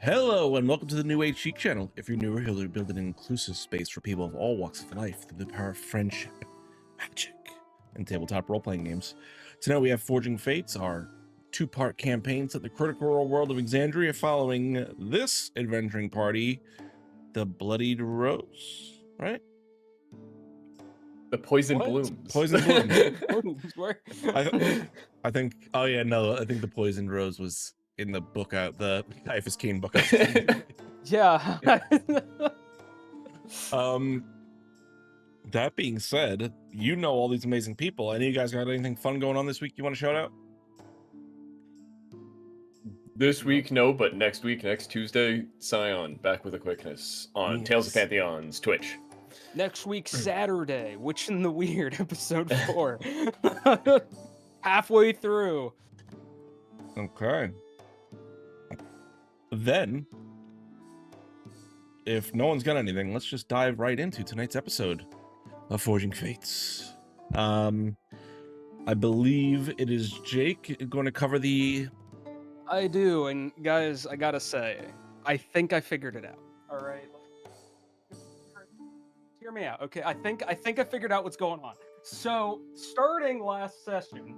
Hello and welcome to the New Age Geek channel. If you're newer here, we build an inclusive space for people of all walks of life through the power of friendship, magic, and tabletop role-playing games. Tonight we have Forging Fates, our two-part campaign set the critical role world of Exandria following this adventuring party, the Bloodied Rose, right? The Poison What? Blooms. Poison Blooms. Where? I think, oh yeah, no, I think the Poisoned Rose was in the book out, the Typhus Kane book out. Yeah. That being said, you know all these amazing people. Any of you guys got anything fun going on this week you want to shout out? This week, no, but next week, next Tuesday, Scion, back with a quickness on Yes. Tales of Pantheon's Twitch. Next week, Saturday, Witch in the Weird, episode 4. Halfway through. Okay. Then, if no one's got anything, let's just dive right into tonight's episode of Forging Fates. I believe it is Jake going to cover the... I do, and guys, I gotta say, I think I figured it out. All right. Hear me out, okay? I think I figured out what's going on. So, starting last session,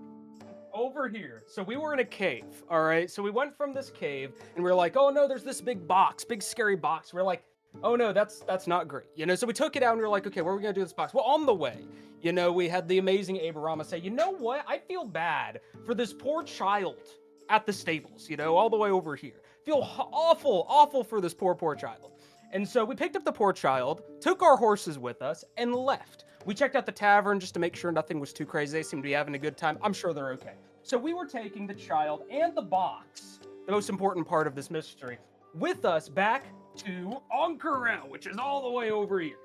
over here, so we were in a cave, all right? So we went from this cave, and we are like, oh no, there's this big box, big scary box. We're like, oh no, that's not great, you know? So we took it out, and we were like, okay, what are we gonna do with this box? Well, on the way, you know, we had the amazing Aberama say, you know what? I feel bad for this poor child at the stables, you know, all the way over here. Feel awful for this poor child. And so we picked up the poor child, took our horses with us, and left. We checked out the tavern just to make sure nothing was too crazy. They seemed to be having a good time. I'm sure they're okay. So we were taking the child and the box, the most important part of this mystery, with us back to Ank'Harel, which is all the way over here.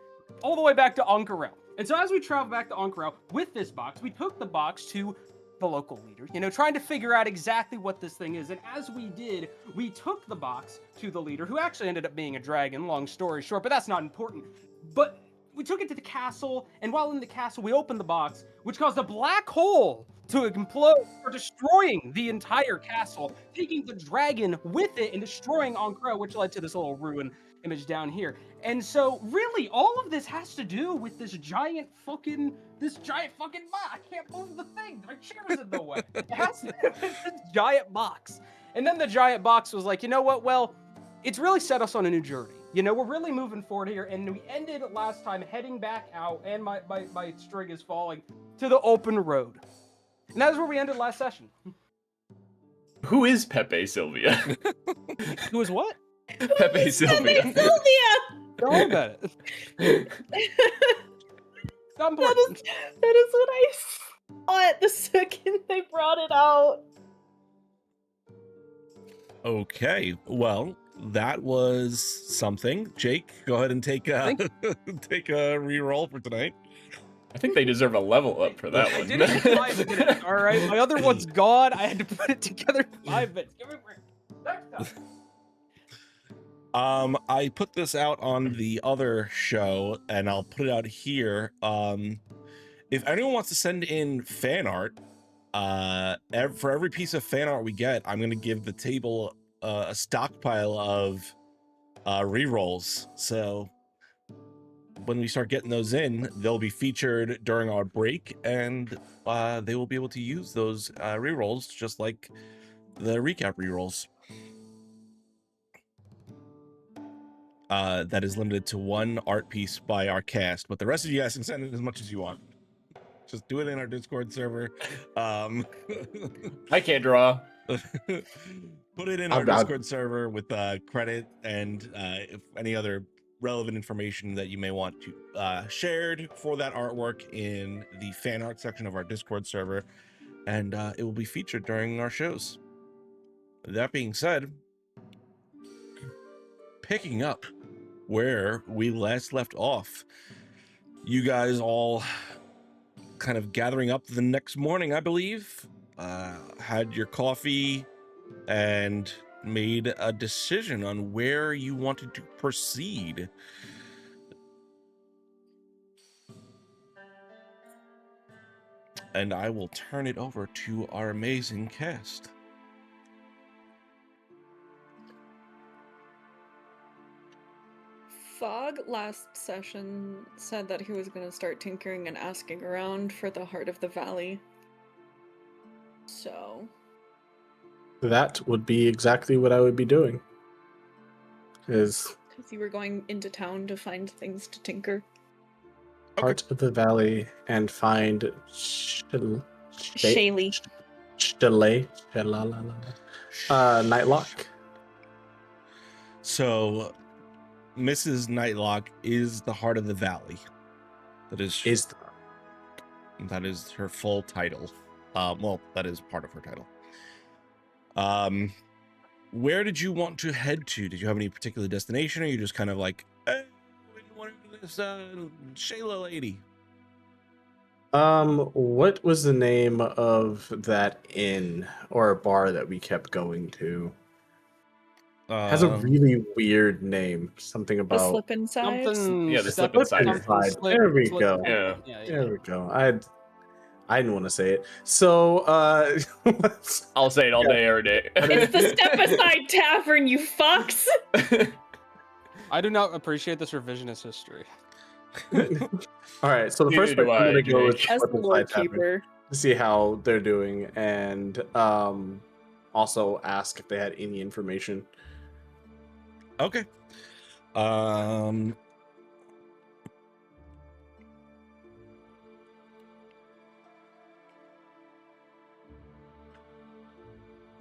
All the way back to Ank'Harel. And so as we traveled back to Ank'Harel with this box, we took the box to the local leader, you know, trying to figure out exactly what this thing is. And as we did, we took the box to the leader, who actually ended up being a dragon, long story short, but that's not important. But we took it to the castle, and while in the castle, we opened the box, which caused a black hole to implode, or destroying the entire castle, taking the dragon with it and destroying Ank'Harel, which led to this little ruin image down here. And so, really, all of this has to do with this giant fucking box. I can't move the thing. My chair's in the way. It has to do with this giant box. And then the giant box was like, you know what? Well, it's really set us on a new journey. You know, we're really moving forward here. And we ended last time heading back out, and my string is falling, to the open road. And that is where we ended last session. Who is Pepe Sylvia? Who is what? Pepe Sylvia. Sylvia! Don't worry about it. Not important. That is what I thought the second they brought it out. Okay, well, that was something. Jake, go ahead and take a reroll for tonight. I think they deserve a level up for that I one. did it in 5 minutes, all right? My other one's gone. I had to put it together in 5 minutes. Give me a break. Next time. I put this out on the other show, and I'll put it out here. If anyone wants to send in fan art, for every piece of fan art we get, I'm gonna give the table a stockpile of rerolls. So when we start getting those in, they'll be featured during our break, and they will be able to use those rerolls just like the recap rerolls. That is limited to 1 art piece by our cast, but the rest of you guys can send it as much as you want. Just do it in our Discord server. I can't draw. Put it in our Discord server with credit and if any other relevant information that you may want to shared for that artwork in the fan art section of our Discord server, and it will be featured during our shows. That being said, picking up where we last left off, you guys all kind of gathering up the next morning, I believe, had your coffee and made a decision on where you wanted to proceed. And I will turn it over to our amazing cast. Fog last session said that he was going to start tinkering and asking around for the Heart of the Valley. So... That would be exactly what I would be doing. Is Because you were going into town to find things to tinker. Heart of the Valley and find Shaylee. Nightlock. So, Mrs. Nightlock is the heart of the valley. That is her full title. Well, that is part of her title. Where did you want to head to? Did you have any particular destination, or you just kind of like, hey, we want to do this Shayla lady? What was the name of that inn or bar that we kept going to? Has a really weird name. Something The about slip inside. Yeah, the slip inside. There we go. Yeah. There we go. I didn't want to say it. So I'll say it all day, every day. It's the Step Aside Tavern, you fucks! I do not appreciate this revisionist history. all right, so the first Neither place do I'm gonna I, go is Jake. As the Slip Lord Inside Tavern Keeper. to see how they're doing, and also ask if they had any information. Okay.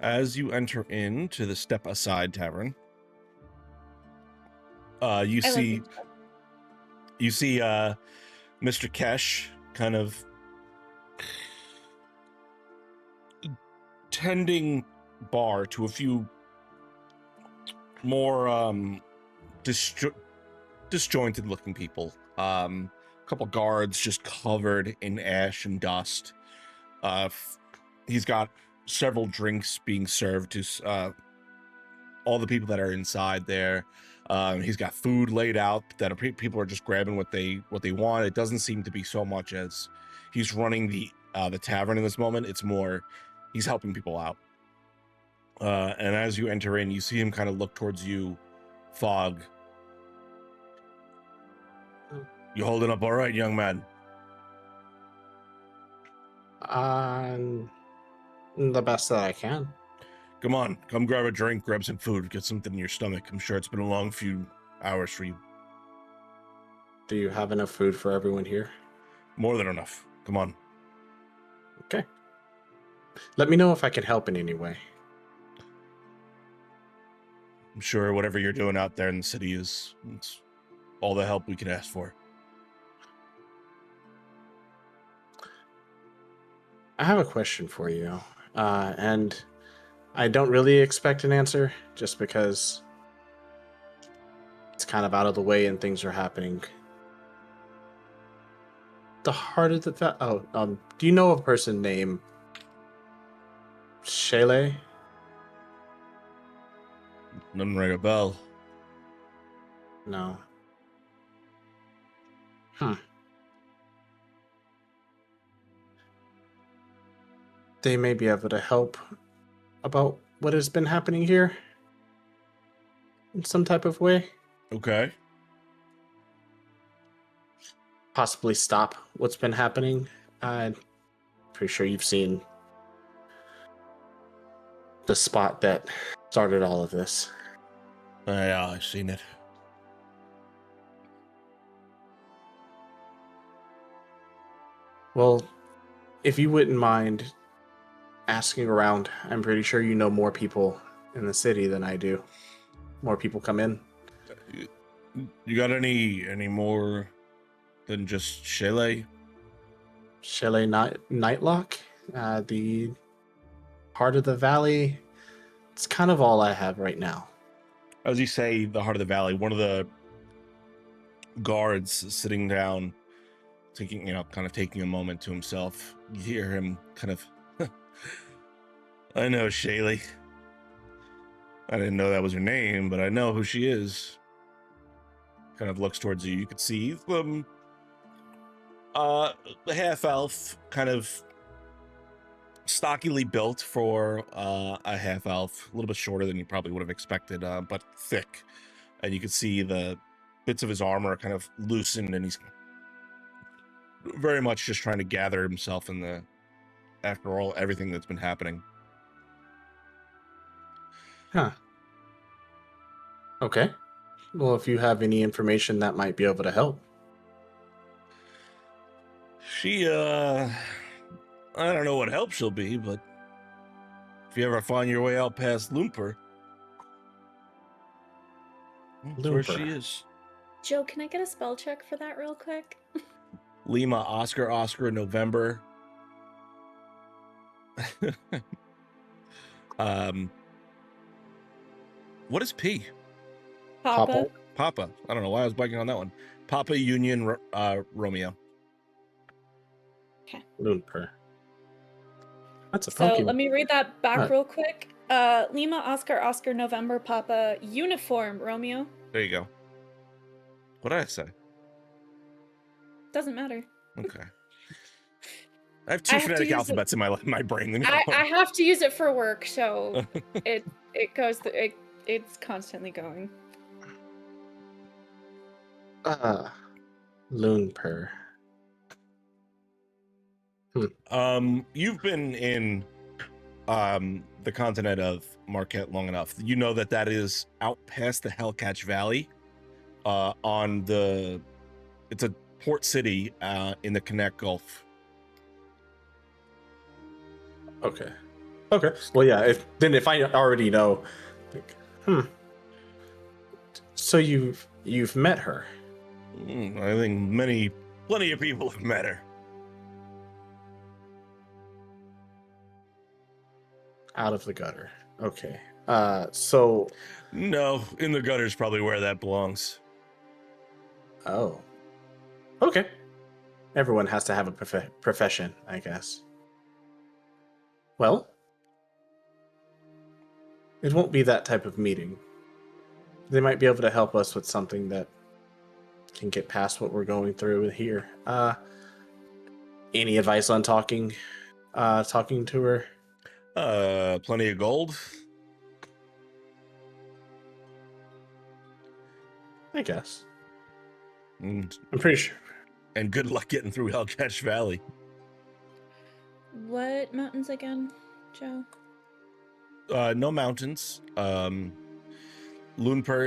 As you enter into the Step Aside Tavern, you see Mr. Kesh kind of tending bar to a few more disjointed looking people. A couple guards just covered in ash and dust. He's got several drinks being served to all the people that are inside there. He's got food laid out that people are just grabbing what they want. It doesn't seem to be so much as he's running the tavern in this moment. It's more he's helping people out. And as you enter in, you see him kind of look towards you, Fog. You holding up all right, young man? The best that I can. Come on, come grab a drink, grab some food, get something in your stomach. I'm sure it's been a long few hours for you. Do you have enough food for everyone here? More than enough. Come on. Okay. Let me know if I can help in any way. I'm sure whatever you're doing out there in the city it's all the help we can ask for. I have a question for you, and I don't really expect an answer, just because it's kind of out of the way and things are happening. The heart of the do you know a person named Shaylee? Doesn't ring a bell. No. They may be able to help about what has been happening here in some type of way. Okay. Possibly stop what's been happening. I'm pretty sure you've seen the spot that started all of this. Yeah, I've seen it. Well, if you wouldn't mind asking around, I'm pretty sure you know more people in the city than I do. More people come in. You got any more than just Shaylee? Shaylee Nightlock, the heart of the valley. It's kind of all I have right now. As you say, the heart of the valley, one of the guards sitting down, kind of taking a moment to himself. You hear him kind of, I know Shaylee. I didn't know that was her name, but I know who she is. Kind of looks towards you. You could see the half elf, kind of stockily built for a half elf, a little bit shorter than you probably would have expected, but thick. And you could see the bits of his armor kind of loosened, and he's very much just trying to gather himself in the after all everything that's been happening. Huh. Okay. Well, if you have any information that might be able to help. She I don't know what help she'll be, but if you ever find your way out past Lumper, that's where she Lumper. is. Joe, can I get a spell check for that real quick? Lima, Oscar, November. What is P? Papa. Papa. I don't know why I was blanking on that one. Papa Union Romeo. Lumper. That's a So funky. let me read that back Alright. real quick. Lima, Oscar, November, Papa, uniform, Romeo. There you go. What did I say? Doesn't matter. Okay. I have two I have to phonetic use alphabets in my brain. I have to use it for work, so it goes it's constantly going. Lumper. You've been in the continent of Marquette long enough. You know that is out past the Hellcatch Valley. It's a port city in the Connect Gulf. Okay. Well, yeah. If I already know, like, So you've met her. I think plenty of people have met her. Out of the gutter. Okay. So. No, in the gutter's probably where that belongs. Oh. Okay. Everyone has to have a profession, I guess. Well, it won't be that type of meeting. They might be able to help us with something that can get past what we're going through here. Any advice on talking to her? Plenty of gold. I guess. And, I'm pretty sure. and good luck getting through Hellcatch Valley. What mountains again, Joe? No mountains. Lunper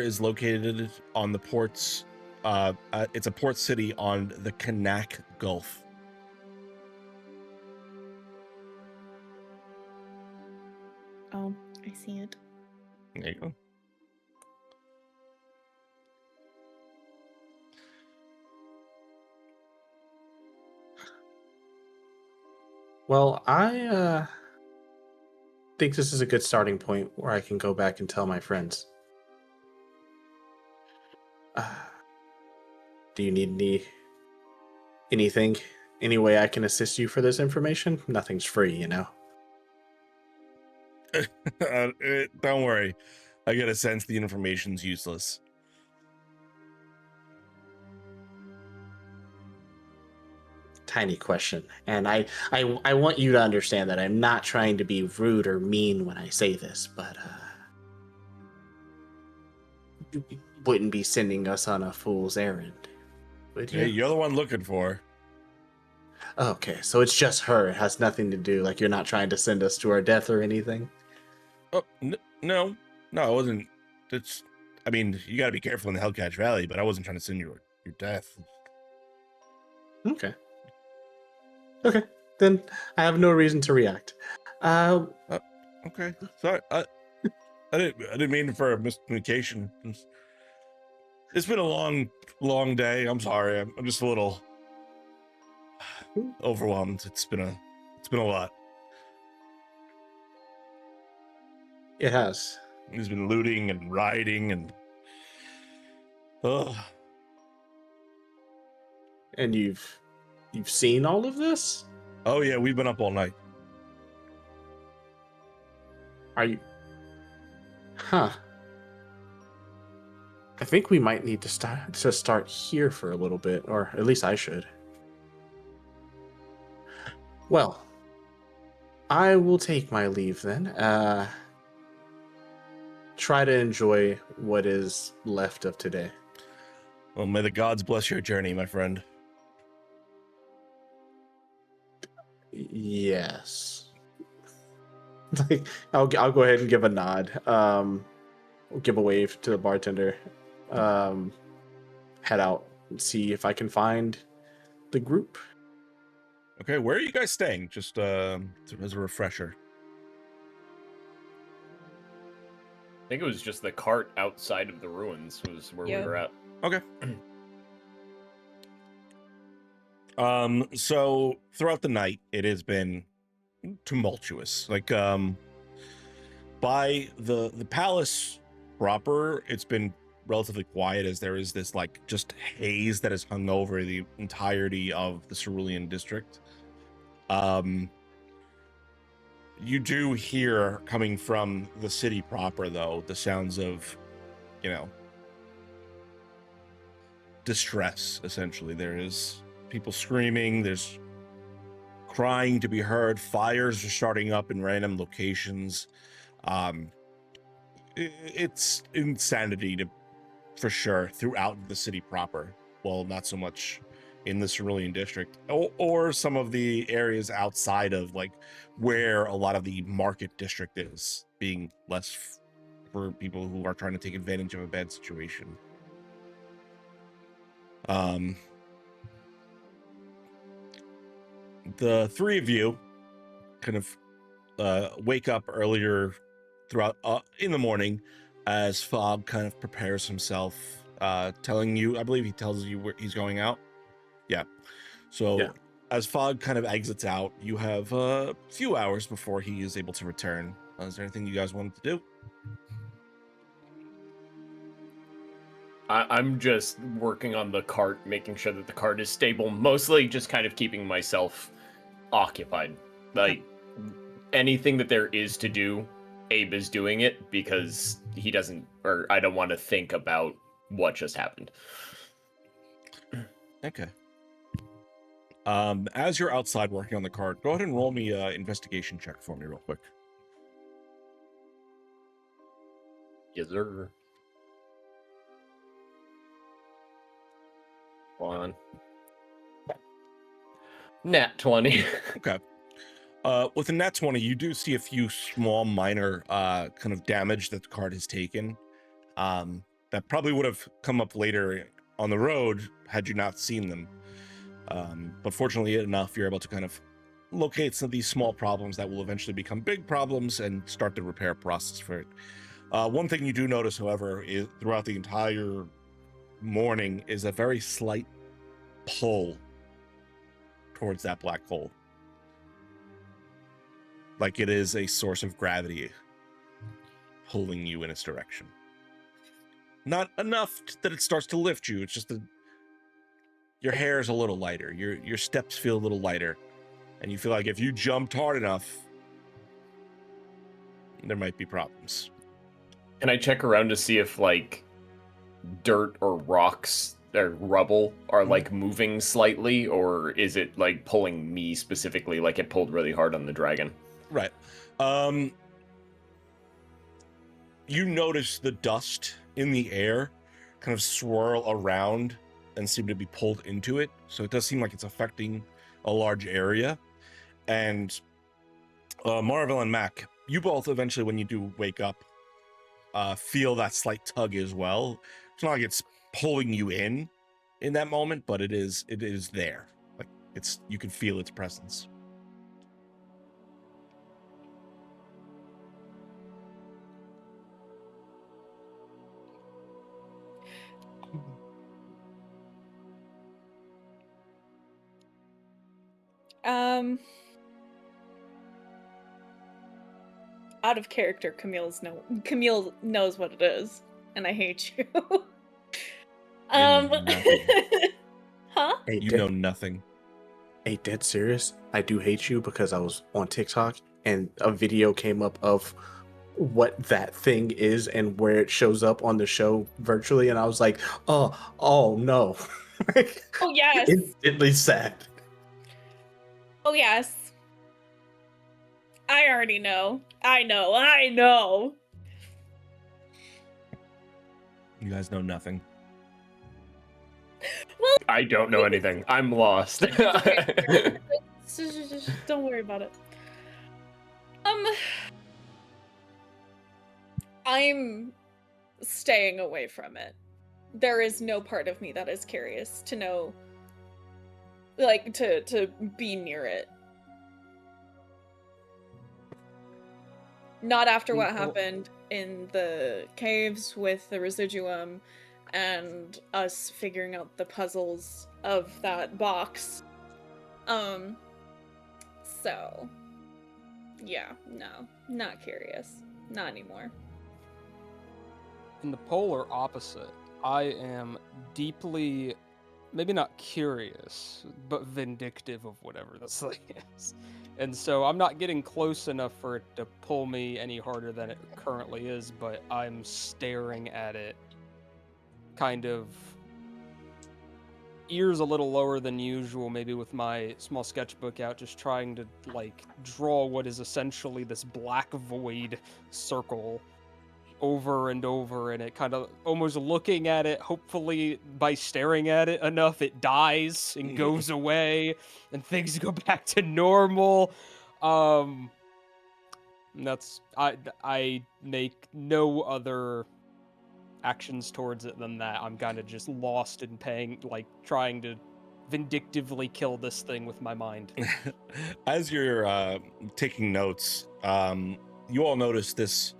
is located on the ports. It's a port city on the Kanak Gulf. Oh, I see it. There you go. Well, I think this is a good starting point where I can go back and tell my friends. Do you need anything? Any way I can assist you for this information? Nothing's free, you know. Don't worry. I get a sense the information's useless. Tiny question, and I want you to understand that I'm not trying to be rude or mean when I say this, but you wouldn't be sending us on a fool's errand, would you? Hey, you're the one looking for. Okay, so it's just her. It has nothing to do. Like, you're not trying to send us to our death or anything. Oh no, I wasn't. I mean, you got to be careful in the Hellcatch Valley, but I wasn't trying to send you your death. Okay. Okay, then I have no reason to react. Okay, sorry. I didn't mean for a miscommunication. It's been a long day. I'm sorry. I'm just a little overwhelmed. It's been a lot. It has. There's been looting and rioting and And you've seen all of this? oh yeah, we've been up all night. Are you? Huh. I think we might need to start here for a little bit, or at least I should. Well, I will take my leave then. Try to enjoy what is left of today. Well, may the gods bless your journey, my friend. Yes. Like, I'll go ahead and give a nod. Give a wave to the bartender. Head out and see if I can find the group. Okay, where are you guys staying? Just as a refresher. I think it was just the cart outside of the ruins was where Yep. we were at. Okay. So throughout the night, it has been tumultuous. Like, by the palace proper, it's been relatively quiet, as there is this like just haze that has hung over the entirety of the Cerulean district. You do hear, coming from the city proper, though, the sounds of, you know, distress. Essentially, there is people screaming, there's crying to be heard, fires are starting up in random locations. It's insanity for sure throughout the city proper. Well, not so much in the Cerulean district, or some of the areas outside of, like, where a lot of the market district is, being less for people who are trying to take advantage of a bad situation. The three of you kind of wake up earlier throughout in the morning, as Fog kind of prepares himself, telling you, I believe he tells you where he's going out. Yeah. So Yeah. as Fog kind of exits out, you have a few hours before he is able to return. Is there anything you guys wanted to do? I'm just working on the cart, making sure that the cart is stable, mostly just kind of keeping myself occupied. Like, anything that there is to do, Abe is doing it because he doesn't, or I don't want to think about what just happened. Okay. As you're outside working on the cart, go ahead and roll me an investigation check for me real quick. Yes, sir. On. Nat 20. Okay. With a nat 20, you do see a few small, minor kind of damage that the cart has taken. That probably would have come up later on the road had you not seen them. But fortunately enough, you're able to kind of locate some of these small problems that will eventually become big problems and start the repair process for it. One thing you do notice, however, is throughout the entire morning is a very slight pull towards that black hole. Like it is a source of gravity pulling you in its direction. Not enough that it starts to lift you. It's just that your hair is a little lighter. Your steps feel a little lighter. And you feel like if you jumped hard enough, there might be problems. Can I check around to see if, like, dirt or rocks or rubble are, like, moving slightly? Or is it, like, pulling me specifically like it pulled really hard on the dragon? Right. You notice the dust in the air kind of swirl around and seem to be pulled into it. So it does seem like it's affecting a large area. And Marvel and Mac, you both eventually, when you do wake up, feel that slight tug as well. It's not like it's pulling you in that moment, but it is there. Like you can feel its presence. Out of character, Camille knows what it is, and I hate you. know nothing. Huh? Hey, You know nothing. Hey, dead serious? I do hate you because I was on TikTok and a video came up of what that thing is and where it shows up on the show virtually, and I was like, oh no. Oh yes. Instantly sad. Oh yes. I already know. I know. You guys know nothing. I don't know anything. I'm lost. It's okay. Just don't worry about it. I'm staying away from it. There is no part of me that is curious to know, like, to be near it. Not after what happened in the caves with the residuum and us figuring out the puzzles of that box. So, yeah, no, not curious. Not anymore. In the polar opposite, I am deeply, maybe not curious, but vindictive of whatever this thing is. And so I'm not getting close enough for it to pull me any harder than it currently is, but I'm staring at it, kind of ears a little lower than usual, maybe with my small sketchbook out, just trying to, like, draw what is essentially this black void circle over and over, and it kind of almost looking at it, hopefully by staring at it enough it dies and goes away and things go back to normal. That's I make no other actions towards it than that. I'm kind of just lost in trying to vindictively kill this thing with my mind. As you're taking notes, you all notice this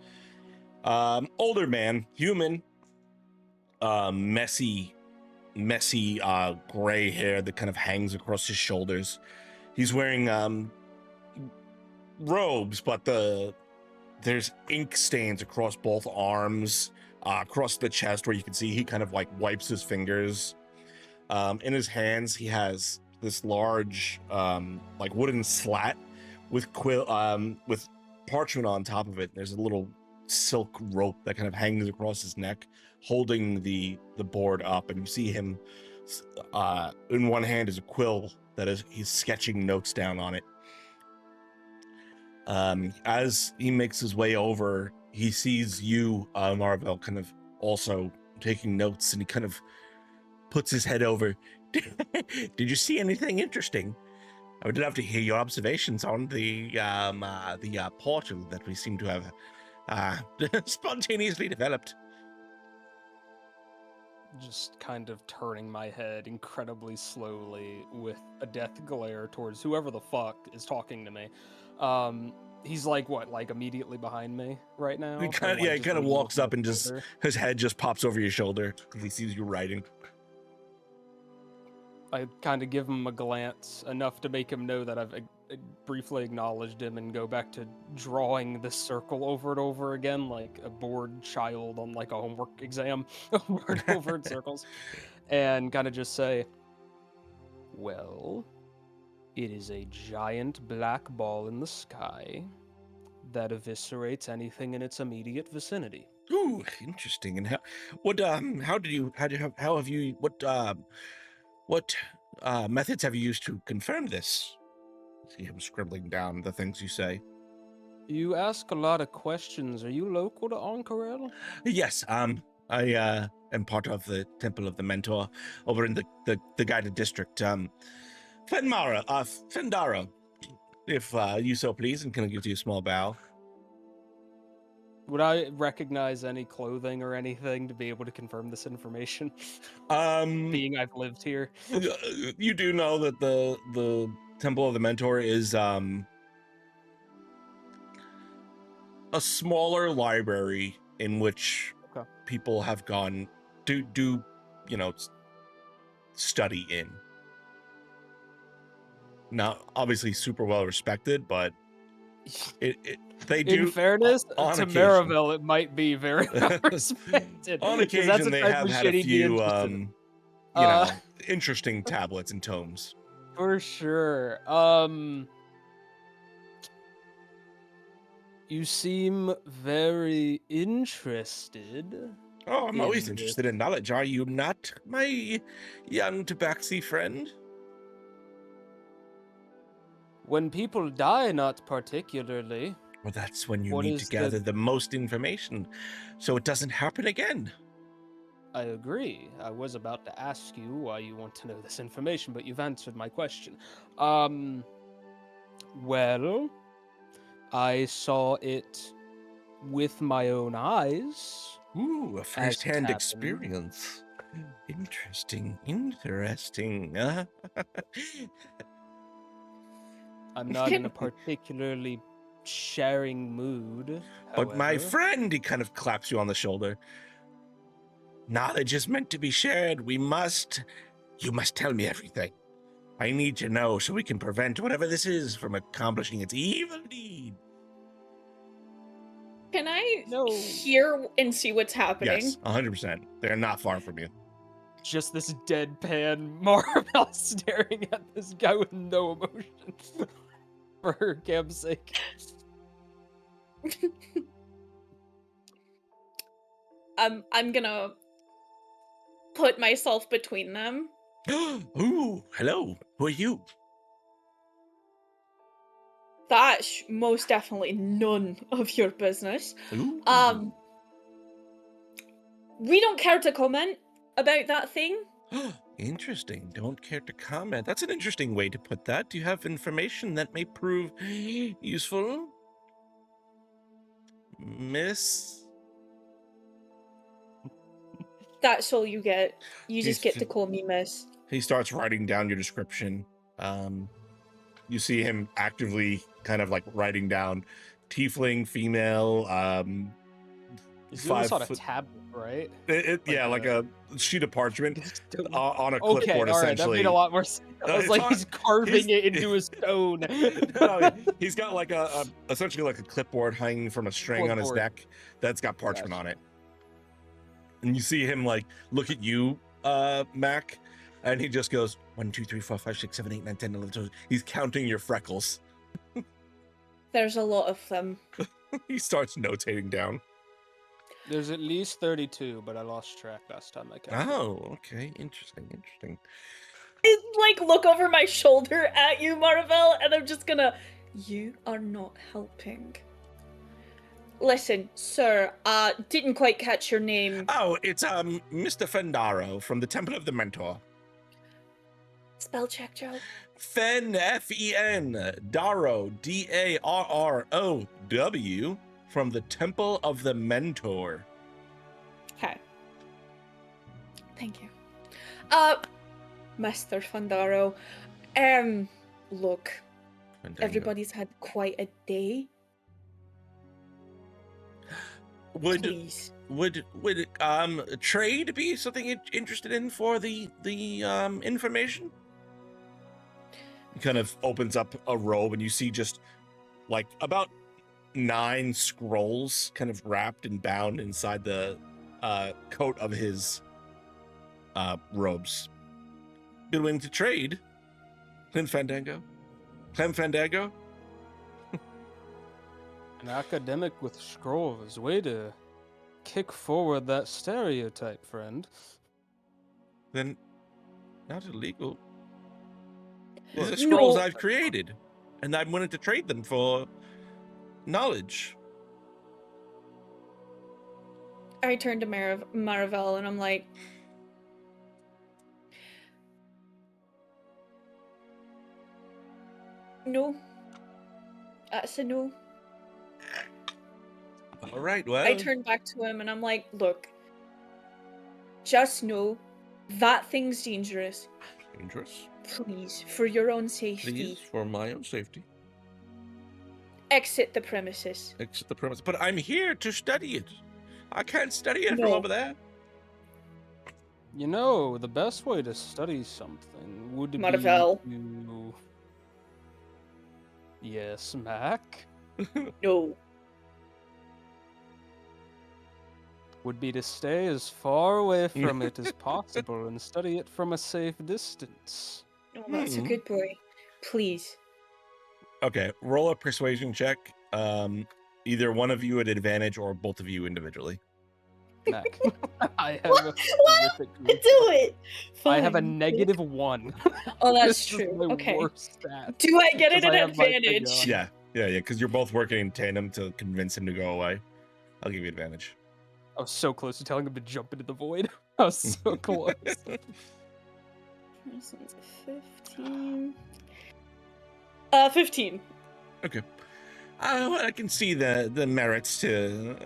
older man, human, messy gray hair that kind of hangs across his shoulders. He's wearing robes, but there's ink stains across both arms, across the chest, where you can see he kind of like wipes his fingers. In his hands, he has this large like wooden slat with parchment on top of it. There's a little silk rope that kind of hangs across his neck, holding the board up, and you see him in one hand is a quill he's sketching notes down on it. As he makes his way over, he sees you, Marvel, kind of also taking notes, and he kind of puts his head over. Did you see anything interesting? I would love to hear your observations on the portal that we seem to have spontaneously developed. Just kind of turning my head incredibly slowly with a death glare towards whoever the fuck is talking to me. He's like what, like immediately behind me right now? He kind of walks up and just his head just pops over your shoulder because he sees you writing. I kind of give him a glance, enough to make him know that I've briefly acknowledged him, and go back to drawing this circle over and over again, like a bored child on like a homework exam, over and over in circles, and kind of just say, well, it is a giant black ball in the sky that eviscerates anything in its immediate vicinity. Ooh, interesting. And what methods have you used to confirm this? See him scribbling down the things you say. You ask a lot of questions. Are you local to Ank'Harel? Yes, I am part of the Temple of the Mentor over in the guided district. Fendara, if you so please, and kind of gives you a small bow. Would I recognize any clothing or anything to be able to confirm this information? Being I've lived here. You do know that the Temple of the Mentor is a smaller library in which people have gone to do, study in. Not obviously super well respected, but they do. In fairness, to occasion. Mariville, it might be very respected. On occasion, they have had a few, interesting tablets and tomes. For sure. You seem very interested. Oh, I'm always interested in knowledge. Are you not, my young tabaxi friend? When people die, not particularly. Well, that's when you need to gather the most information, so it doesn't happen again. I agree. I was about to ask you why you want to know this information, but you've answered my question. Well, I saw it with my own eyes. Ooh, a as it first-hand happened. experience. Interesting. I'm not in a particularly sharing mood, But my however. friend, he kind of claps you on the shoulder. Knowledge is meant to be shared. You must tell me everything. I need to know so we can prevent whatever this is from accomplishing its evil deed. Can I No. hear and see what's happening? Yes, 100%. They're not far from you. Just this deadpan Marvel staring at this guy with no emotion for her Cam's sake. I'm gonna put myself between them. Ooh, hello. Who are you? That's most definitely none of your business. Ooh. We don't care to comment about that thing. Interesting. Don't care to comment. That's an interesting way to put that. Do you have information that may prove useful? Miss? That's all you get. You just He's get to call me miss. He starts writing down your description. You see him actively kind of like writing down tiefling, female, He's doing this 5 on a foot. tablet, right? Yeah, like a sheet of parchment on a Okay, clipboard, all right, that essentially. made a lot more sense. I was it's like, not- he's carving he's- it into a stone. No, he's got like a essentially like a clipboard hanging from a string on his Clipboard. neck that's got parchment Gotcha. on it. And you see him like look at you, Mac, and he just goes 1, 2, 3, 4, 5, 6, 7, 8, 9, 10, 11, 12. He's counting your freckles. There's a lot of them. He starts notating down. There's at least 32, but I lost track last time I counted. Oh, okay. Interesting. I like look over my shoulder at you, Marvel, and I'm just gonna. You are not helping. Listen, sir, didn't quite catch your name. Oh, it's Mr. Fendaro from the Temple of the Mentor. Spell check, Joe. Fen, F-E-N, Darrow, D-A-R-R-O-W, from the Temple of the Mentor. Okay. Thank you. Mr. Fandaro. Look, Fandango. everybody's had quite a day. Please. Would trade be something you're interested in for the information? He kind of opens up a robe and you see just like about 9 scrolls kind of wrapped and bound inside the coat of his robes. Be willing to trade? Clem Fandango? An academic with scrolls. Way to kick forward that stereotype, friend. Then not illegal. These are Look, scrolls No. I've created, and I'm willing to trade them for knowledge. I turn to Marvel and I'm like, no. That's a no. All right, well. I turn back to him and I'm like, look, just know that thing's dangerous. Dangerous. Please, for your own safety, Please, for my own safety, exit the premises. exit the premise. But I'm here to study it. I can't study it from No. over there. You know, the best way to study something would Marvel. be to... Yes, Mac? No. Would be to stay as far away from it as possible and study it from a safe distance. Oh, that's a Hmm. good boy. Please. Okay, roll a persuasion check. Either one of you at advantage or both of you individually. Mac. I have What? a What? horrific Do it. I have a Fine. -1. Oh, that's This is true. my Okay. worst stat. Do I get it Because I an have my thing advantage? on. Yeah, because you're both working in tandem to convince him to go away. I'll give you advantage. I was so close to telling him to jump into the void. I was so close. Presence 15. 15. Okay. I can see the merits to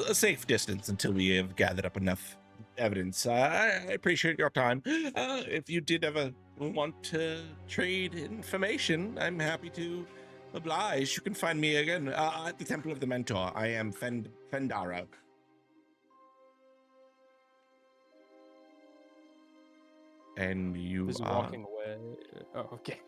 a safe distance until we have gathered up enough evidence. I appreciate your time. If you did ever want to trade information, I'm happy to oblige. You can find me again at the Temple of the Mentor. I am Fendaro. And you Is he are... walking away? Oh, okay.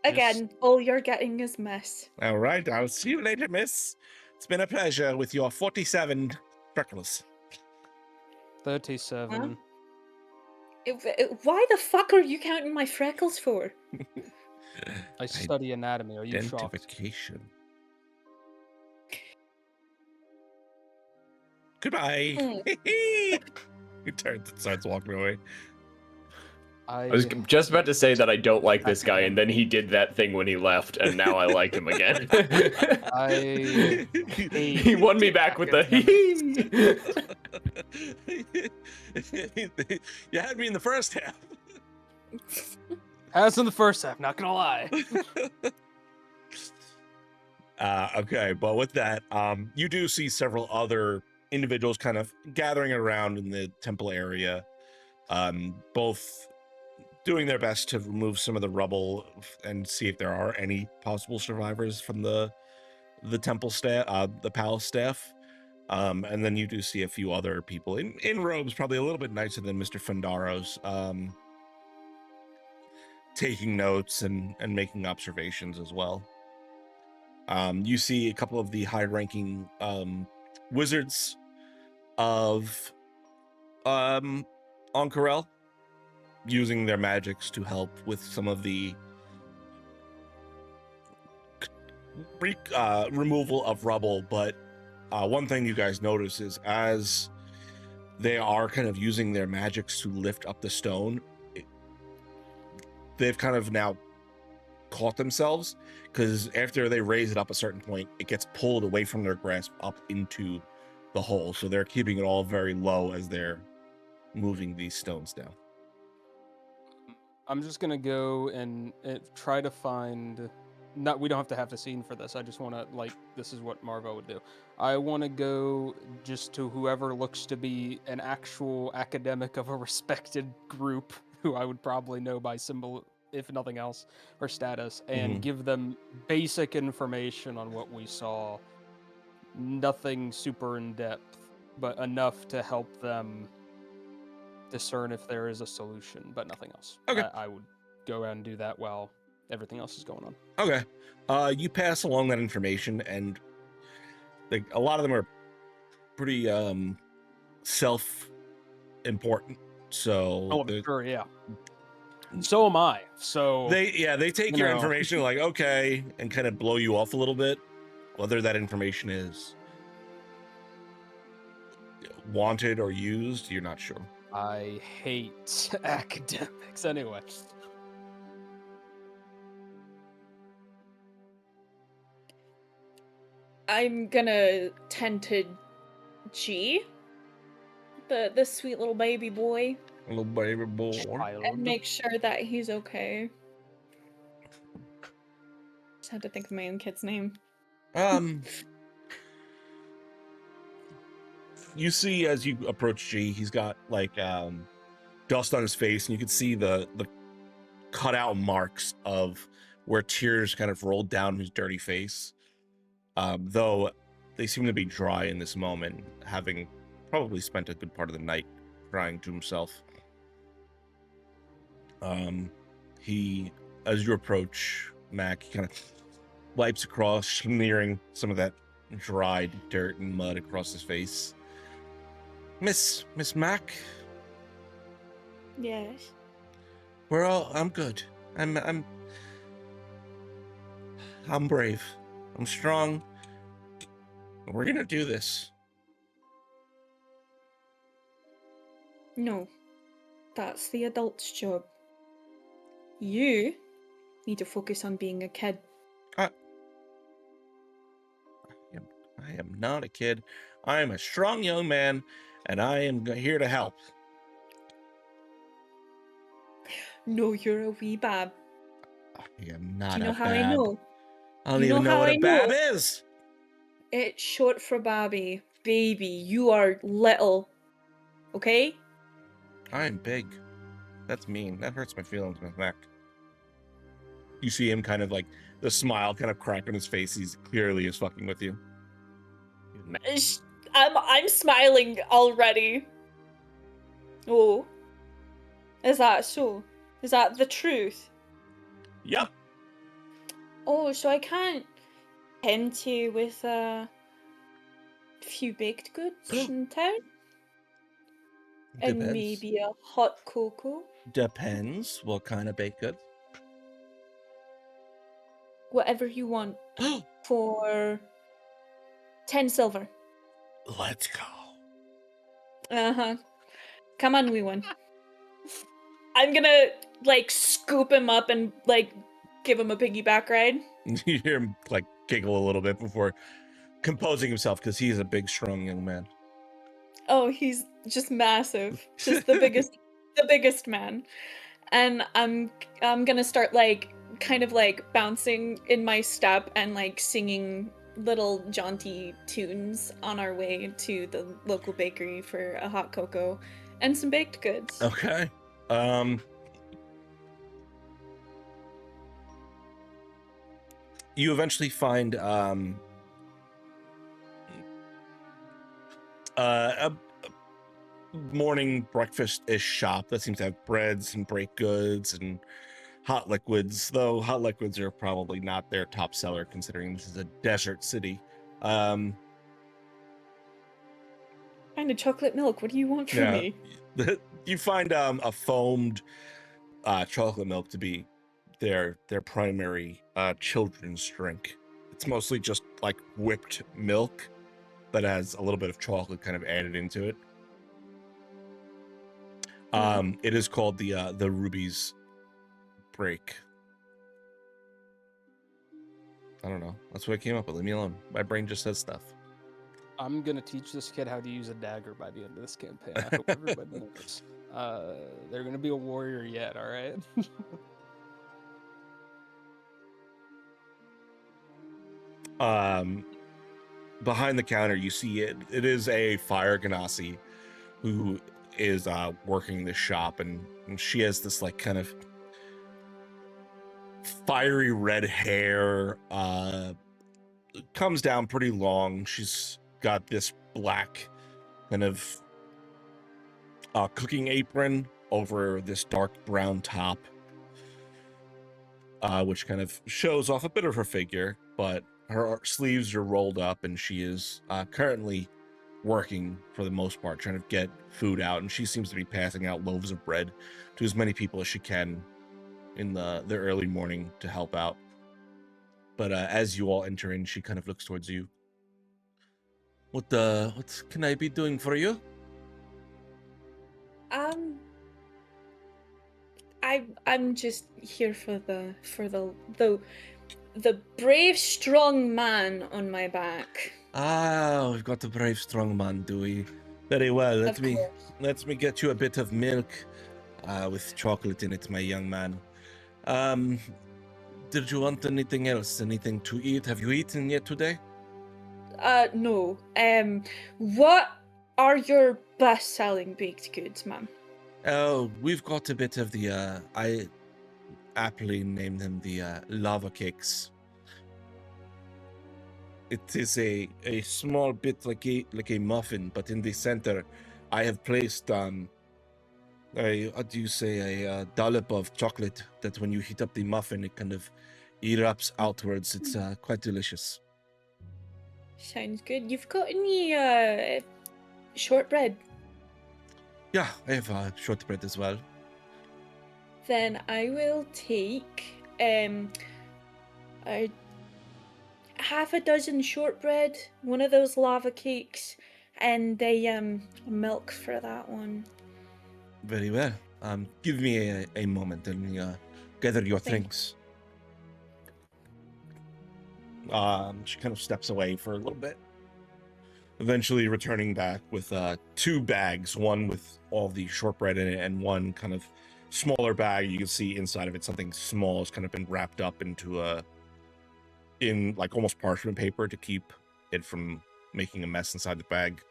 Again, all you're getting is mess. All right, I'll see you later, miss. It's been a pleasure with your 47 freckles. 37. Why the fuck are you counting my freckles for? I study anatomy. Are you shocked? Identification. Goodbye. He turns and starts walking away. I was just about to say that I don't like this guy, and then he did that thing when he left, and now I like him again. He won me back with the You had me in the first half. As in the first half, not gonna lie. Okay, but with that, you do see several other individuals kind of gathering around in the temple area, both doing their best to remove some of the rubble and see if there are any possible survivors from the temple staff, the palace staff. And then you do see a few other people in robes, probably a little bit nicer than Mr. Fendaro's, taking notes and making observations as well. You see a couple of the high-ranking wizards of Ank'Harel using their magics to help with some of the removal of rubble. But one thing you guys notice is as they are kind of using their magics to lift up the stone, they've kind of now caught themselves, because after they raise it up a certain point, it gets pulled away from their grasp up into the hole. So they're keeping it all very low as they're moving these stones down. I'm just gonna go and try to find. We don't have the scene for this. I just want to this is what Marvo would do. I want to go just to whoever looks to be an actual academic of a respected group, who I would probably know by symbol, if nothing else, or status, and give them basic information on what we saw. Nothing super in depth, but enough to help them discern if there is a solution, but nothing else. Okay. I would go around and do that while everything else is going on. Okay. You pass along that information, and a lot of them are pretty self-important. So Oh, I'm sure, yeah. So am I. So they take your information like, okay, and kind of blow you off a little bit. Whether that information is wanted or used, you're not sure. I hate academics anyway. I'm gonna tend to G, the sweet little baby boy, Little baby boy. and make sure that he's okay. Just had to think of my own kid's name. You see as you approach G, he's got dust on his face, and you can see the cutout marks of where tears kind of rolled down his dirty face. Though they seem to be dry in this moment, having probably spent a good part of the night crying to himself. He, as you approach Mac, he kind of wipes across, smearing some of that dried dirt and mud across his face. Miss Mac? Yes. I'm good. I'm brave. I'm strong. We're gonna do this. No. That's the adult's job. You need to focus on being a kid. I I am not a kid. I am a strong young man, and I am here to help. No, you're a wee bab. I am Do not you know a how I bab. know? I don't You know even know how what I a bab know? is. It's short for babby. Baby, you are little. Okay? I am big. That's mean. That hurts my feelings in the neck. You see him kind of like the smile kind of crack on his face. He's clearly is fucking with you. I'm smiling already. Oh. Is that so? Is that the truth? Yep. Oh, so I can't tempt you with a few baked goods in town? And Depends. maybe a hot cocoa? Depends what kind of baked goods. Whatever you want. For 10 silver. Let's go. Uh-huh. Come on, wee one. I'm gonna, like, scoop him up and, like, give him a piggyback ride. You hear him like giggle a little bit before composing himself because he's a big, strong young man. Oh, he's just massive. Just the biggest man. And I'm gonna start, like, kind of, like, bouncing in my step and, like, singing little jaunty tunes on our way to the local bakery for a hot cocoa and some baked goods. Okay. You eventually find a morning breakfast-ish shop that seems to have breads and baked goods and hot liquids, though hot liquids are probably not their top seller considering this is a desert city. Kind of chocolate milk. What do you want from me? You find a foamed chocolate milk to be their primary children's drink. It's mostly just like whipped milk that has a little bit of chocolate kind of added into it. It is called the Ruby's Break. I don't know. That's what I came up with. Leave me alone. My brain just says stuff. I'm gonna teach this kid how to use a dagger by the end of this campaign. I hope everybody knows. They're gonna be a warrior yet, all right? Behind the counter, you see it. It is a fire ganassi who is working the shop, and she has this like kind of fiery red hair. Comes down pretty long. She's got this black kind of cooking apron over this dark brown top, which kind of shows off a bit of her figure, but her sleeves are rolled up, and she is currently working for the most part, trying to get food out, and she seems to be passing out loaves of bread to as many people as she can in the early morning to help out. But as you all enter in, she kind of looks towards you. What can I be doing for you? I'm just here for the brave strong man on my back. Ah, we've got a brave strong man, do we? Very well. Let Of me course. get you a bit of milk with chocolate in it, my young man. Did you want anything else? Anything to eat? Have you eaten yet today? No. What are your best-selling baked goods, ma'am? Oh, we've got a bit of the I aptly named them the lava cakes. It is a small bit like a muffin, but in the center I have placed what do you say, a dollop of chocolate that when you heat up the muffin it kind of erupts outwards. It's quite delicious. Sounds good. You've got any shortbread? Yeah, I have shortbread as well. Then I will take a half a dozen shortbread, one of those lava cakes, and a milk for that one. Very well. Give me a moment and gather your Thank things. She kind of steps away for a little bit. eventually returning back with 2 bags, one with all the shortbread in it and one kind of smaller bag. You can see inside of it something small has kind of been wrapped up into in like almost parchment paper to keep it from making a mess inside the bag.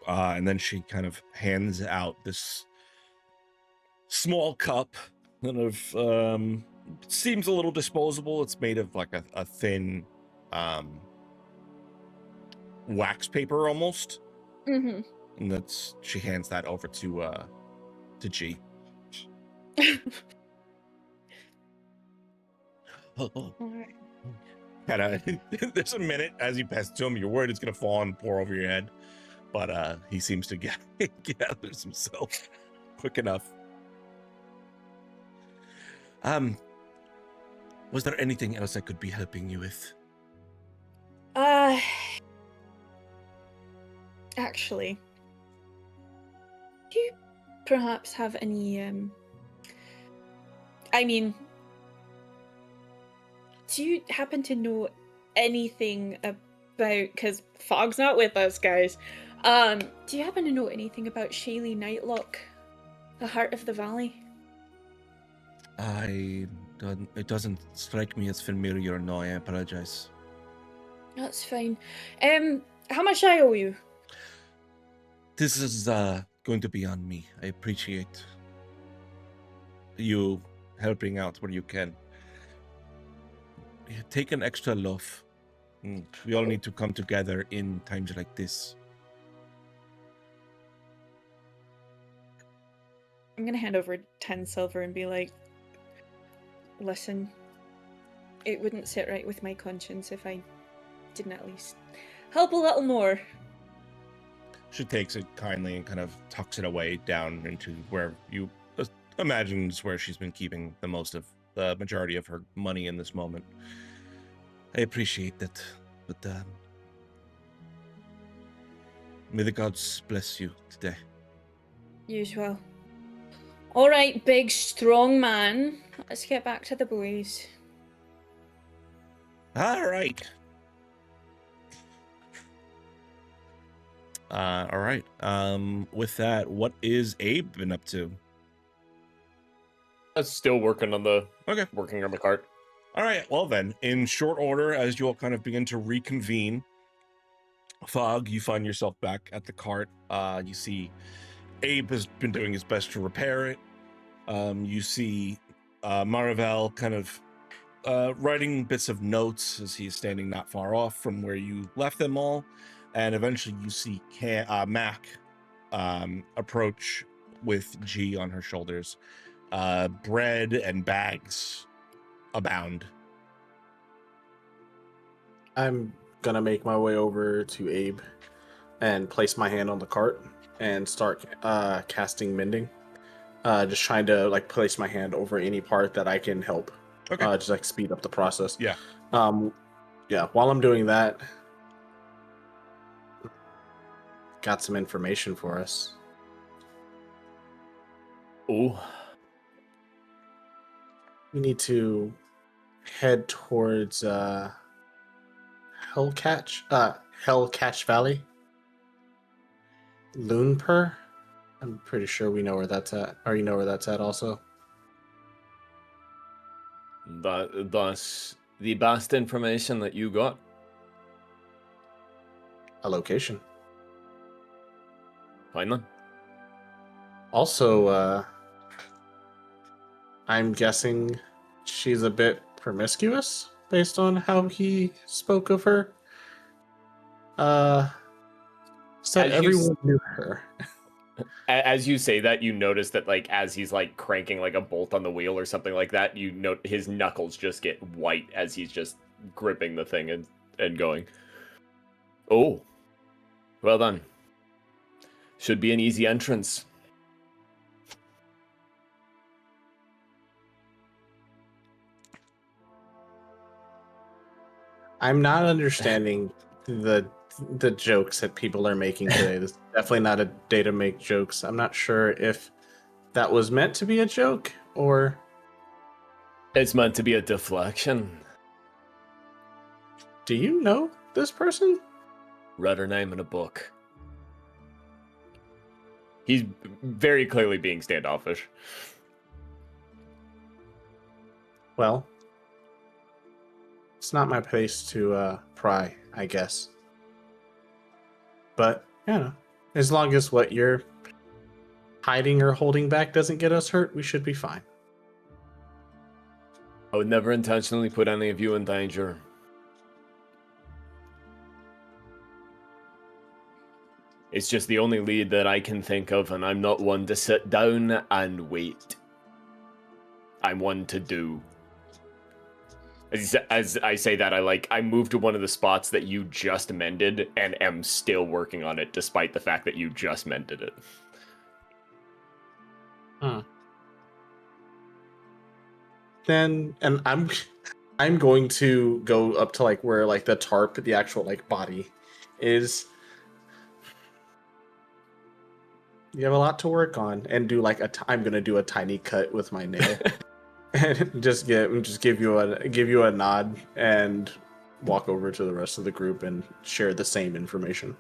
And then she kind of hands out this small cup, kind of seems a little disposable. It's made of like a thin wax paper almost. And she hands that over to G. There's a minute as you pass to him, you're worried it's gonna fall and pour over your head, but he seems to gathers himself quick enough. Was there anything else I could be helping you with? Actually, do you perhaps have any, I mean, do you happen to know anything about, because Fog's not with us, guys, do you happen to know anything about Shaylee Nightlock, the Heart of the Valley? It doesn't strike me as familiar, no, I apologize. That's fine. How much I owe you? This is going to be on me. I appreciate you helping out where you can. Take an extra loaf. We all need to come together in times like this. I'm gonna hand over 10 silver and be like, listen, it wouldn't sit right with my conscience if I didn't at least help a little more. She takes it kindly and kind of tucks it away down into where you imagine is where she's been keeping the majority of her money in this moment. I appreciate that, but may the gods bless you today. You as well. All right, big, strong man. Let's get back to the boys. All right. All right. With that, what is Abe been up to? Still working on the cart. All right. Well then, in short order, as you all kind of begin to reconvene, Fog, you find yourself back at the cart. You see Abe has been doing his best to repair it. You see Maravel kind of writing bits of notes as he's standing not far off from where you left them all. And eventually you see Mac approach with G on her shoulders. Bread and bags abound. I'm gonna make my way over to Abe and place my hand on the cart and start casting mending. Just trying to like place my hand over any part that I can help. Okay. Just like speed up the process. Yeah. Yeah. While I'm doing that, got some information for us. Oh. We need to head towards Hellcatch Valley. Loonpur. I'm pretty sure we know where that's at. Or you know where that's at also? That's the best information that you got. A location. Fine then. Also, I'm guessing she's a bit promiscuous based on how he spoke of her. Said everyone knew her. As you say that, you notice that, like, as he's like cranking like a bolt on the wheel or something like that, you note his knuckles just get white as he's just gripping the thing and going. Oh, well done. Should be an easy entrance. I'm not understanding the jokes that people are making today. This is definitely not a day to make jokes. I'm not sure if that was meant to be a joke or... It's meant to be a deflection. Do you know this person? Read her name in a book. He's very clearly being standoffish. Well, it's not my place to pry, I guess. But, you know, as long as what you're hiding or holding back doesn't get us hurt, we should be fine. I would never intentionally put any of you in danger. It's just the only lead that I can think of, and I'm not one to sit down and wait. I'm one to do. As I say that, I moved to one of the spots that you just mended and am still working on it, despite the fact that you just mended it. Then, and I'm going to go up to like where like the tarp, the actual like body is. You have a lot to work on, and do like I'm gonna do a tiny cut with my nail, and just give you a nod and walk over to the rest of the group and share the same information.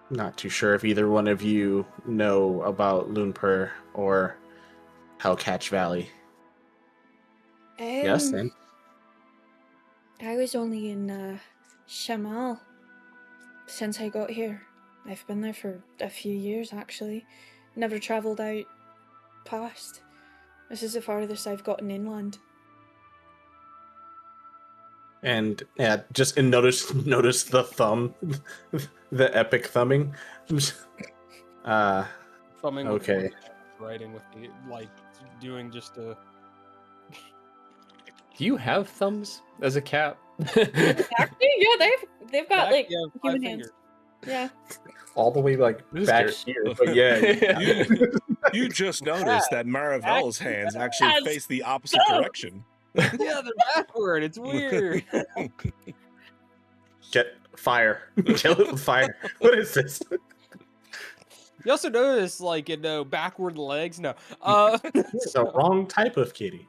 Not too sure if either one of you know about Loonpur or Hellcatch Valley. Yes, then. I was only in Shamal since I got here. I've been there for a few years, actually. Never travelled out past. This is the farthest I've gotten inland. And yeah, and notice the thumb, the epic thumbing. Thumbing with Okay. one hand, writing with the like doing just a. Do you have thumbs as a cat? Actually, yeah, they've got like yeah, 5 human fingers. hands. Yeah. All the way like Just back curious. here, but yeah. You just noticed that Maravel's hands actually Yes. face the opposite Oh. direction. Yeah, they're backward. It's weird. Get fire. Kill it with fire. What is this? You also notice, like, backward legs. No. It's the wrong type of kitty.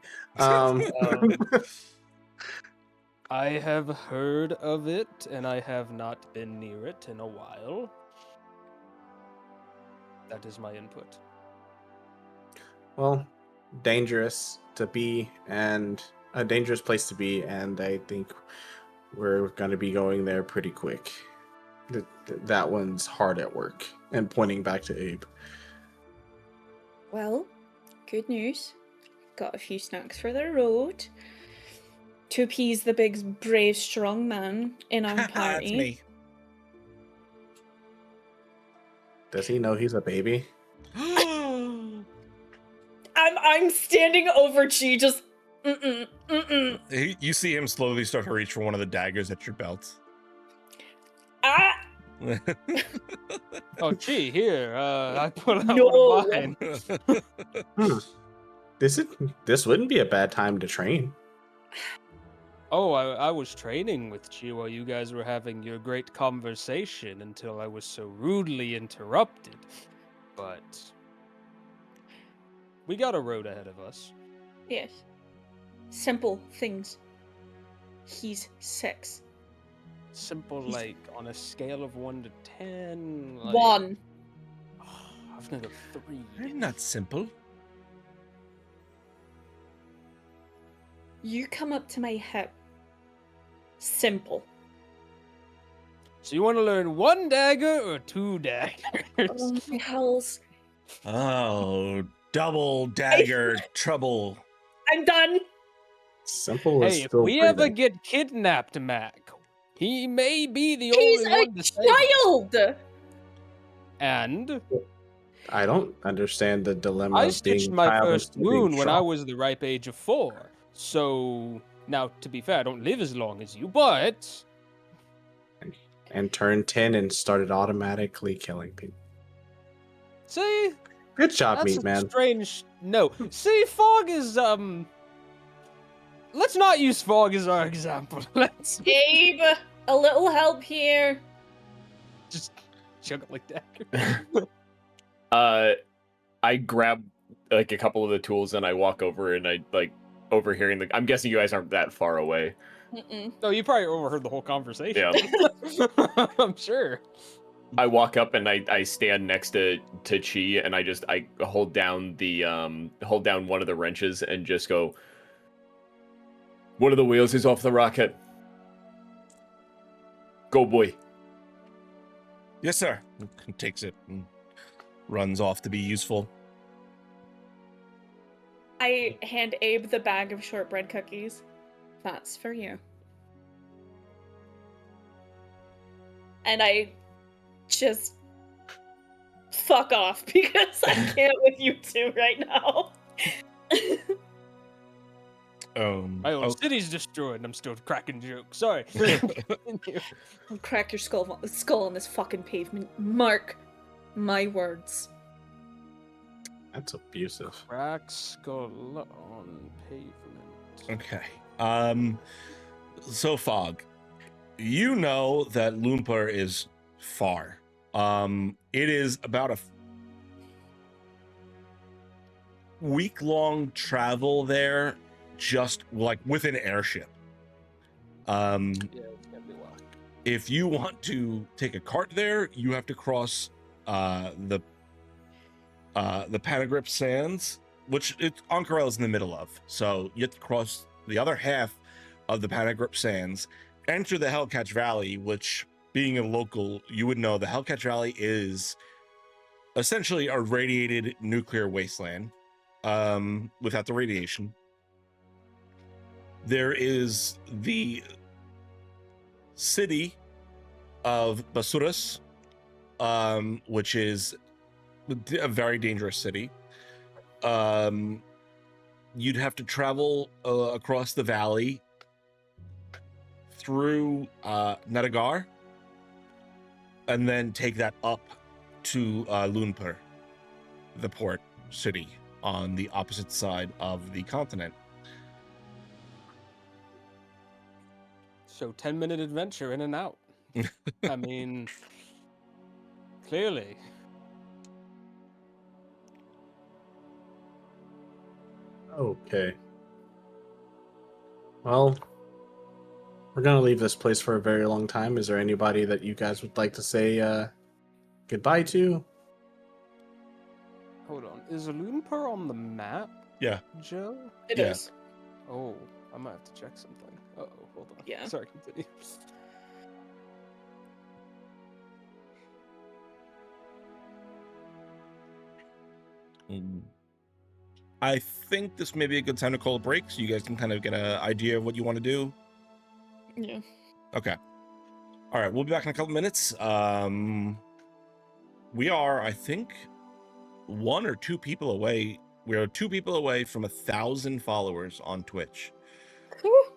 I have heard of it, and I have not been near it in a while. That is my input. Well, dangerous to be, and a dangerous place to be, and I think we're going to be going there pretty quick. That one's hard at work. And pointing back to Abe. Well, good news. Got a few snacks for the road. To appease the big, brave, strong man in our That's party. me. Does he know he's a baby? I'm standing over Chi, just You see him slowly start to reach for one of the daggers at your belt. Ah! Oh, gee, here. I put out No. one of mine. This wouldn't be a bad time to train. Oh, I was training with Chi while you guys were having your great conversation until I was so rudely interrupted. But we got a road ahead of us. Yes. Simple things. He's 6. Simple, like on a scale of 1 to 10. Like, 1. I've got a 3. I'm not simple. You come up to my hip. Simple. So you want to learn 1 dagger or 2 daggers? Oh my hells. Oh, double dagger trouble. I'm done. Simple is Hey, if still we ever breathing. get kidnapped, Mac, he may be the He's only a one to save us. child. And I don't understand the dilemma I of being stitched my child first and being wound when I strong. was the ripe age of 4. So, now, to be fair, I don't live as long as you, but... And turned 10 and started automatically killing people. See? Good job, That's Meat Man. strange... No. See, Fog is, Let's not use Fog as our example. Let's Abe, a little help here. just chug it like dagger. I grab like a couple of the tools and I walk over and I like overhearing the. I'm guessing you guys aren't that far away. Mm-mm. No, you probably overheard the whole conversation. Yeah. I'm sure. I walk up and I stand next to Chi, and I hold down one of the wrenches and just go. One of the wheels is off the rocket. Go, boy. Yes, sir. Takes it and runs off to be useful. I hand Abe the bag of shortbread cookies. That's for you. And I just fuck off because I can't with you two right now. My own city's destroyed and I'm still cracking jokes. Sorry. I'll crack your skull on this fucking pavement. Mark my words. That's abusive. Crack skull on pavement. Okay. So Fog, you know that Lumpur is far. It is about a week-long travel there, just like with an airship. Yeah, it's gonna be a while. If you want to take a cart there, you have to cross the Panagrip Sands, which Ank'Harel is in the middle of. So you have to cross the other half of the Panagrip Sands, enter the Hellcatch Valley, which, being a local, you would know the Hellcatch Valley is essentially a radiated nuclear wasteland without the radiation. There is the city of Basuras, which is a very dangerous city. You'd have to travel across the valley through Nadagar and then take that up to Lumpur, the port city on the opposite side of the continent. So 10-minute adventure in and out. I mean, clearly. Okay. Well, we're gonna leave this place for a very long time. Is there anybody that you guys would like to say goodbye to? Hold on. Is Lumpur on the map? Yeah. Joe? It Yeah. is. Oh, I might have to check something. Oh, hold on. Yeah. Sorry, continue. I think this may be a good time to call a break so you guys can kind of get an idea of what you want to do. Yeah. Okay. All right, we'll be back in a couple minutes. We are, I think, 1 or 2 people away. We are 2 people away from 1,000 followers on Twitch. Whew.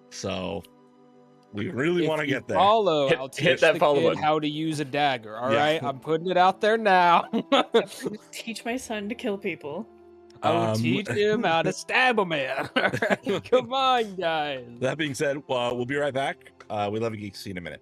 So we really want to get there. Follow. I'll Hit teach that the follow kid button. how to use a dagger. All Yeah. right, I'm putting it out there now. Teach my son to kill people. I will teach him how to stab a man. All right, come on, guys. That being said, we'll be right back. We love you, Geeks. See you in a minute.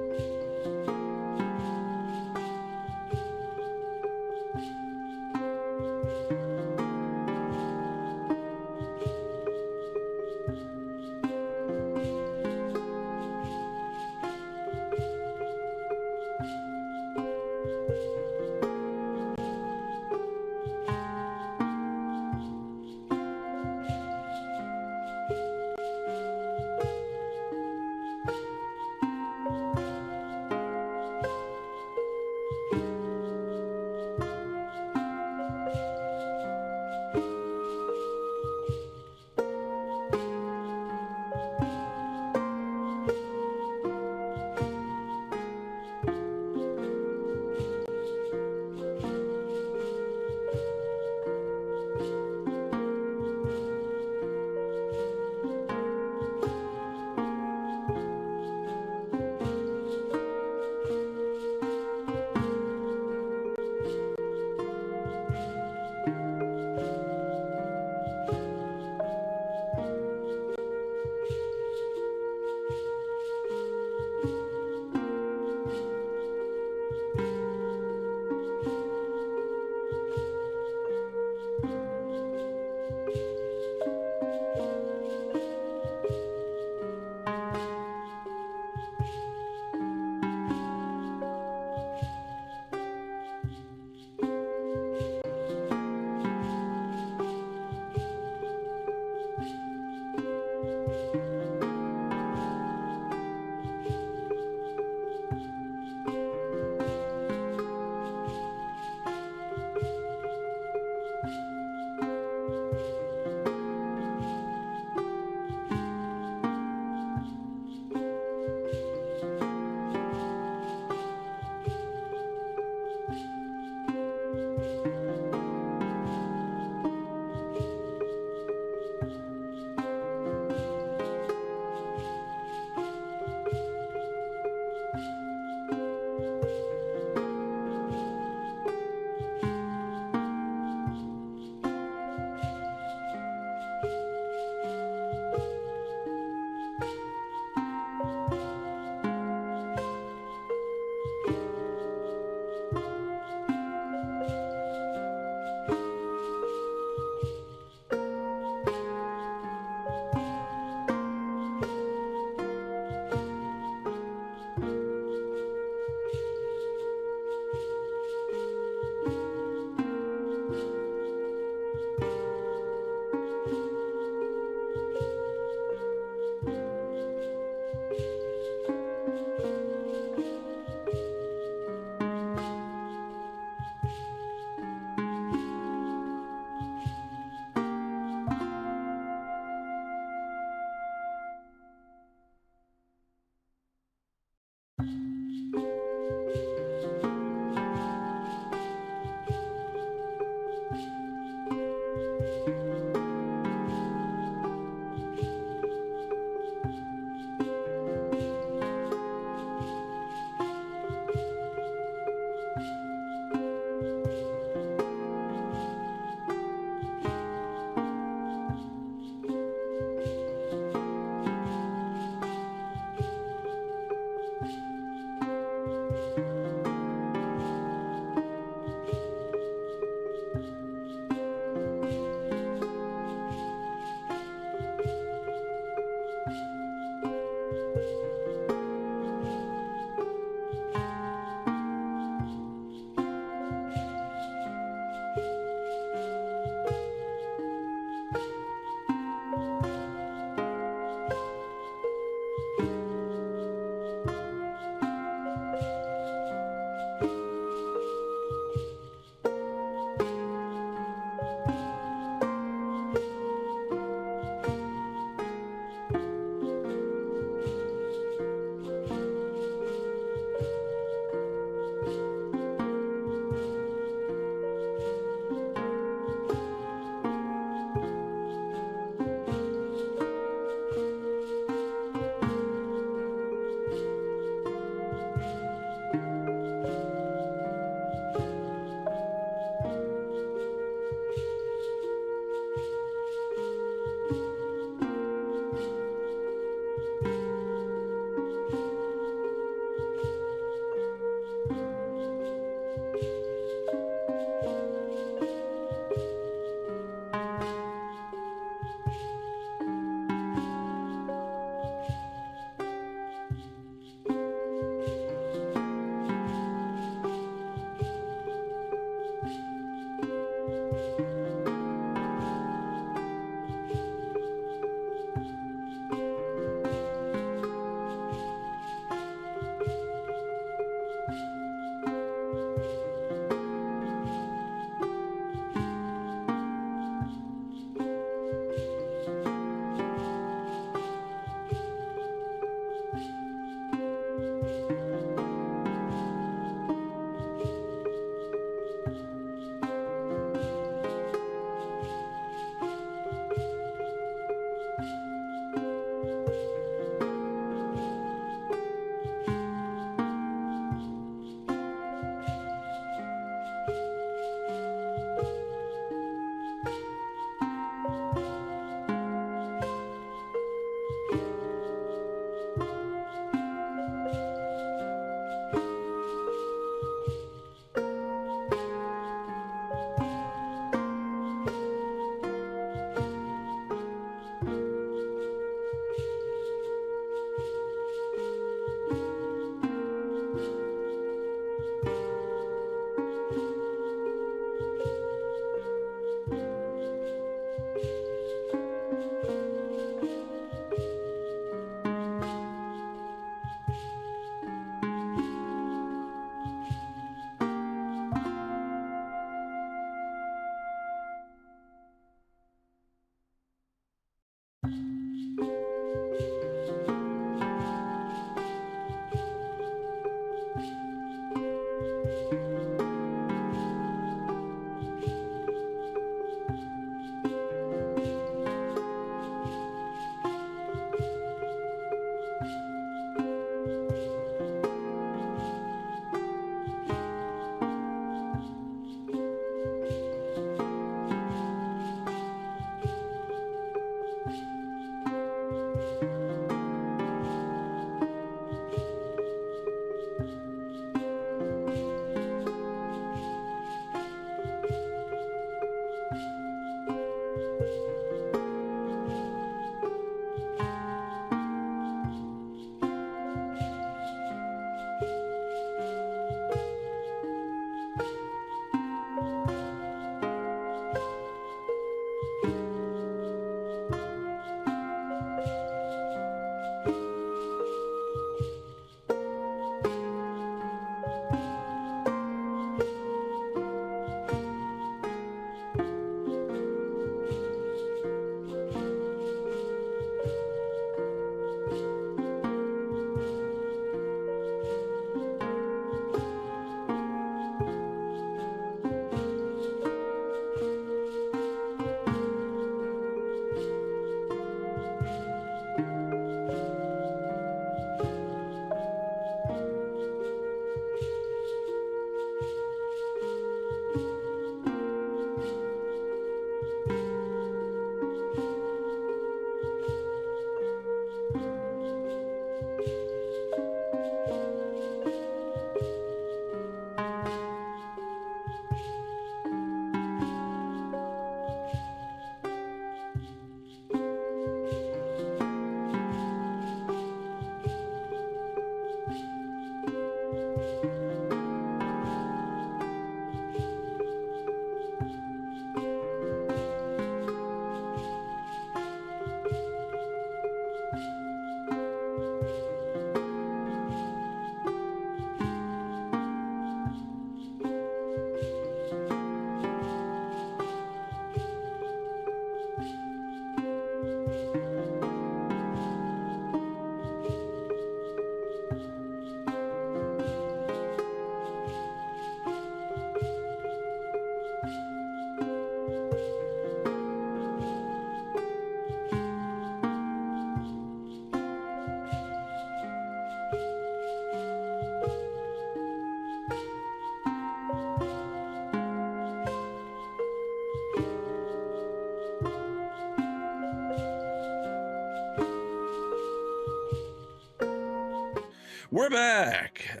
We're back.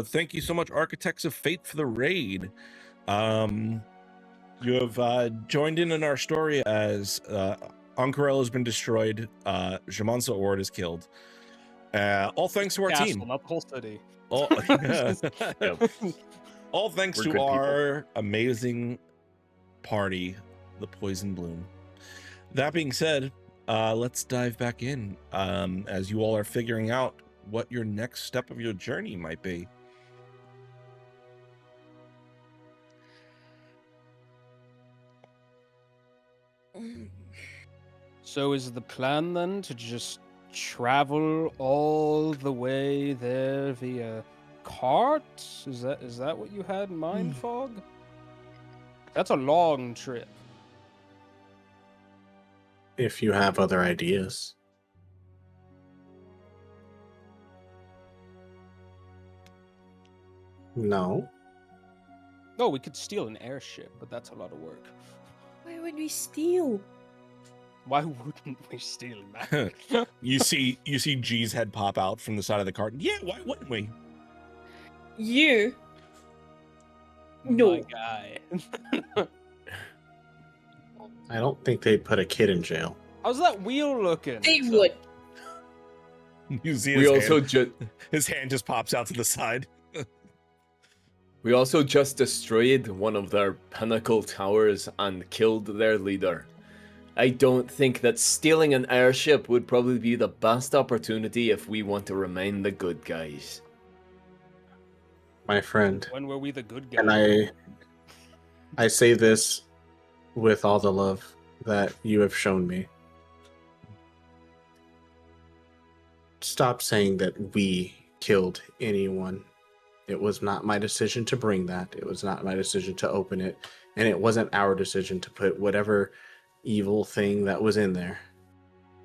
Thank you so much, Architects of Fate, for the raid. You have joined in our story as Ank'Harel has been destroyed. Jamansa Ord is killed. All thanks to our Castle, team. not the whole city. All, Yep. all thanks We're to good people. our amazing party, the Poison Bloom. That being said, let's dive back in as you all are figuring out what your next step of your journey might be. So is the plan then to just travel all the way there via cart? Is that what you had in mind, Fog? That's a long trip. If you have other ideas. No. No, we could steal an airship, but that's a lot of work. Why would we steal? Why wouldn't we steal, man? You see G's head pop out from the side of the cart. Yeah, why wouldn't we? You? No. My guy. I don't think they'd put a kid in jail. How's that wheel looking? They would. You see We his also hand, just his hand just pops out to the side. we also just destroyed one of their pinnacle towers and killed their leader. I don't think that stealing an airship would probably be the best opportunity if we want to remain the good guys. My friend, When were we the good guys? and I say this with all the love that you have shown me. Stop saying that we killed anyone. It was not my decision to bring that. It was not my decision to open it. And it wasn't our decision to put whatever evil thing that was in there.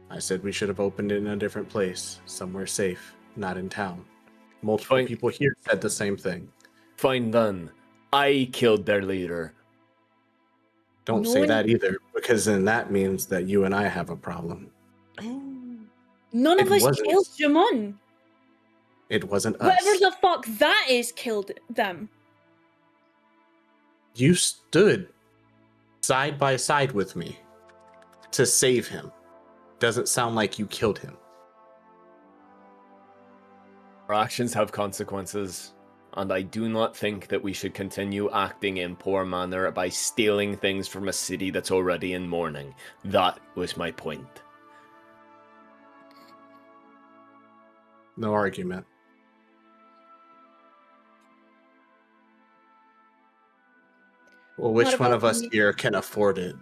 I said we should have opened it in a different place, somewhere safe, not in town. Multiple Fine. people here said the same thing. Fine then. I killed their leader. Don't No say one- that either, because then that means that you and I have a problem. None of It us wasn't. killed Jamon. It wasn't us. Whatever the fuck that is killed them. You stood side by side with me to save him. Doesn't sound like you killed him. Our actions have consequences, and I do not think that we should continue acting in poor manner by stealing things from a city that's already in mourning. That was my point. No argument. Well, which What one about of us me? here can afford it?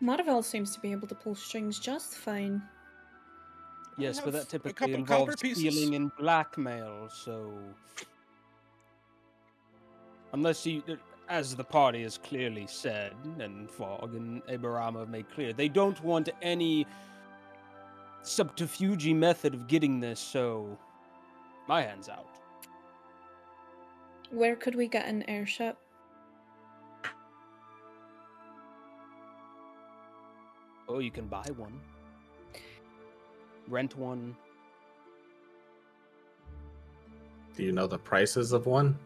Maravel seems to be able to pull strings just fine. Yes, but have that a typically couple involves copper pieces. stealing and blackmail, so... Unless you, as the party has clearly said, and Fog and Abraham have made clear, they don't want any subterfuge method of getting this, so my hand's out. Where could we get an airship? Oh, you can buy one. Rent one. Do you know the prices of one?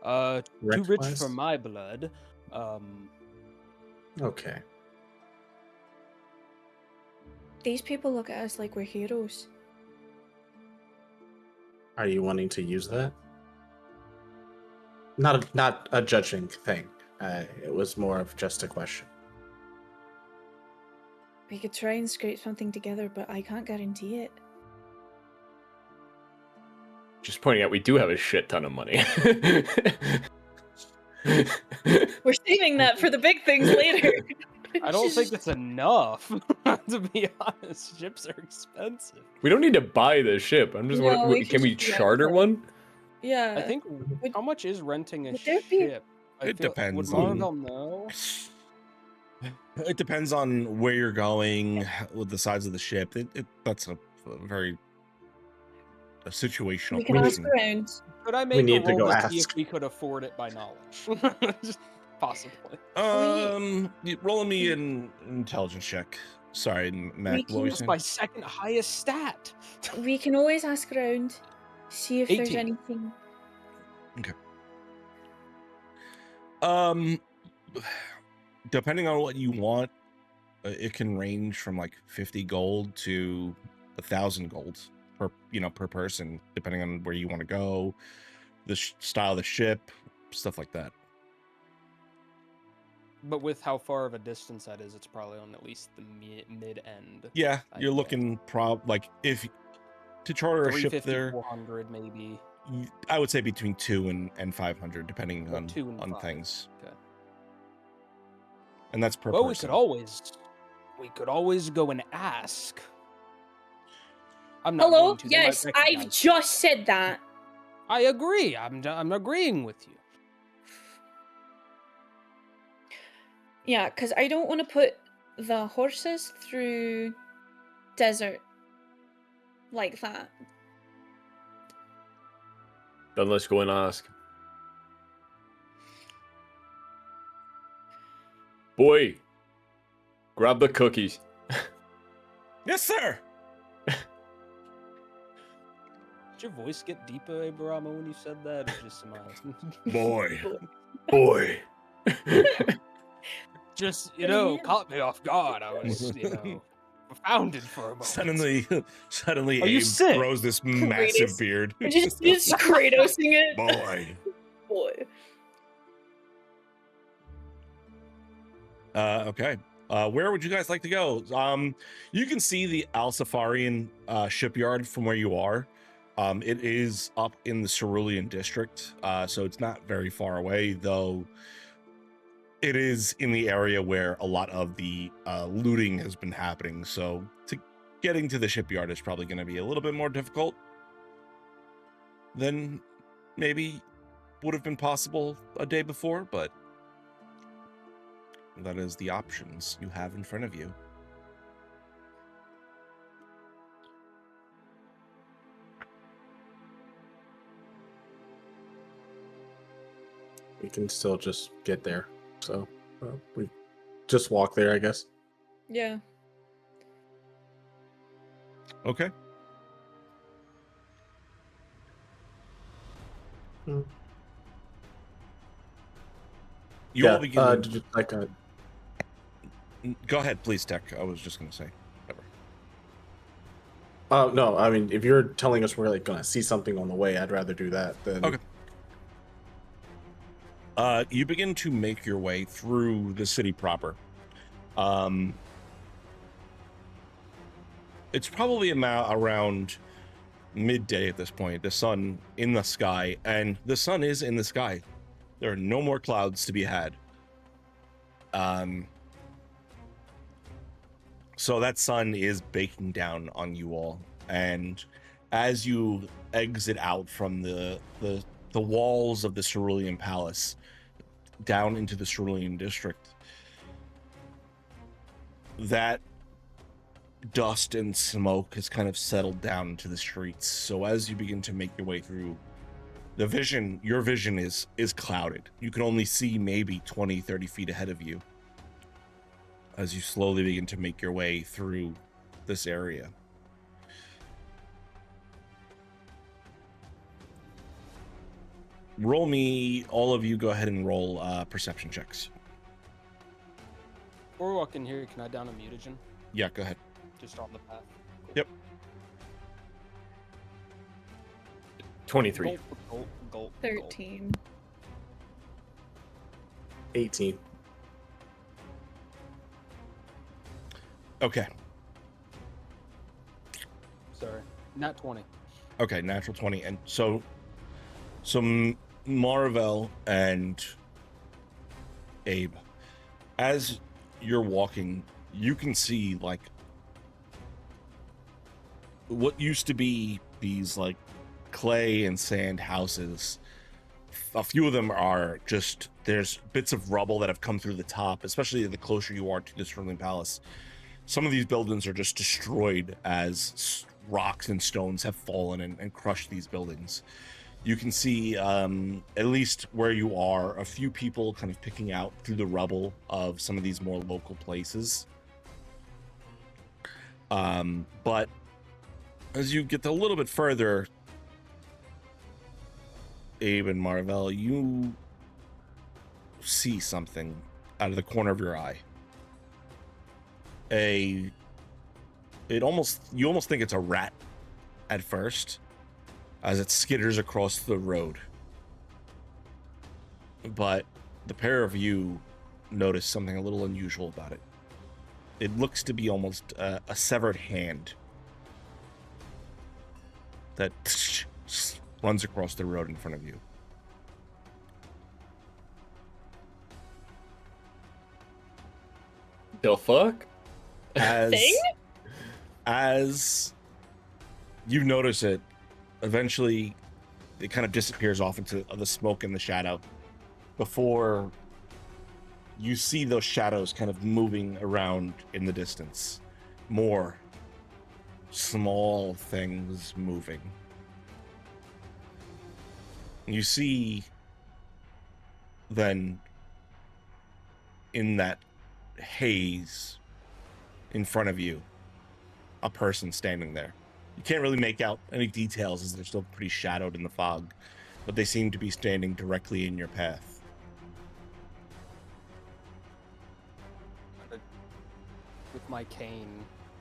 Too rich Rent-wise? for my blood. Okay. These people look at us like we're heroes. Are you wanting to use that? Not a judging thing. It was more of just a question. We could try and scrape something together, but I can't guarantee it. Just pointing out, we do have a shit ton of money. We're saving that for the big things later. I don't think that's enough. To be honest, ships are expensive. We don't need to buy the ship. I'm just No, wondering, we can can we just rent charter it. one? Yeah. I think. How much is renting a would there be- ship? It depends Would on- Marvel know? It depends on where you're going with the size of the ship. That's a very situational We can ask question. around. Could I make a need to roll go to see if ask. we could afford it by knowledge? Just possibly. Roll me an intelligence check. Sorry, Matt. What were you That's saying? my second highest stat. We can always ask around, see if there's 18. anything. Depending on what you want, it can range from like 50 gold to 1,000 gold per person, depending on where you want to go, the style of the ship, stuff like that. But with how far of a distance that is, it's probably on at least the mid end. Yeah, I you're guess. looking like if to charter a ship 350, there, 400 maybe. I would say between 2 and 500, depending Or on 2 and 5. things. Okay. And that's per Well, person. we could always go and ask. I'm not Hello? going to. They might Yes, I've recognize just said that. I agree. I'm agreeing with you. Yeah, because I don't want to put the horses through desert like that. Then let's go and ask. Boy, grab the cookies. Yes, sir. Did your voice get deeper, Abramo, when you said that? Or just my... Boy. Just, Yeah. caught me off guard. I was, confounded for a moment. Suddenly, Are you Abe sick? grows this massive Kratos. beard. Just Kratosing it. Boy. Boy. Okay. Where would you guys like to go? You can see the Al Safarian shipyard from where you are. It is up in the Cerulean district, so it's not very far away, though it is in the area where a lot of the looting has been happening. So getting to the shipyard is probably going to be a little bit more difficult than maybe would have been possible a day before, but that is the options you have in front of you. We can still just get there. So we just walk there, I guess. Yeah. Okay. You all begin. did you, like a Go ahead, please, Tech. I was just going to say. Whatever. no, I mean, if you're telling us we're like gonna see something on the way, I'd rather do that than. Okay. You begin to make your way through the city proper. It's probably around midday at this point. The sun in the sky, and the sun is in the sky. There are no more clouds to be had. So that sun is baking down on you all, and as you exit out from the walls of the Cerulean Palace down into the Cerulean District, that dust and smoke has kind of settled down into the streets. So as you begin to make your way through, your vision is clouded. You can only see maybe 20-30 feet ahead of you as you slowly begin to make your way through this area. Roll me, all of you go ahead and roll perception checks. Before we walk in here, can I down a mutagen? Yeah, go ahead. Just on the path. Yep. 23. Gulp, gulp, gulp, gulp. 13. 18. Okay. Sorry, not 20. Okay, natural 20. And so Marvel and Abe, as you're walking, you can see like what used to be these like clay and sand houses. A few of them are just, there's bits of rubble that have come through the top, especially the closer you are to the Sterling Palace. Some of these buildings are just destroyed as rocks and stones have fallen and crushed these buildings. You can see, at least where you are, a few people kind of picking out through the rubble of some of these more local places. But as you get a little bit further, Abe and Marvel, you see something out of the corner of your eye. You almost think it's a rat at first, as it skitters across the road. But the pair of you notice something a little unusual about it. It looks to be almost a severed hand that runs across the road in front of you. The fuck? As you notice it, eventually it kind of disappears off into the smoke and the shadow before you see those shadows kind of moving around in the distance. More small things moving. You see then in that haze in front of you a person standing there. You can't really make out any details as they're still pretty shadowed in the fog, but they seem to be standing directly in your path. With my cane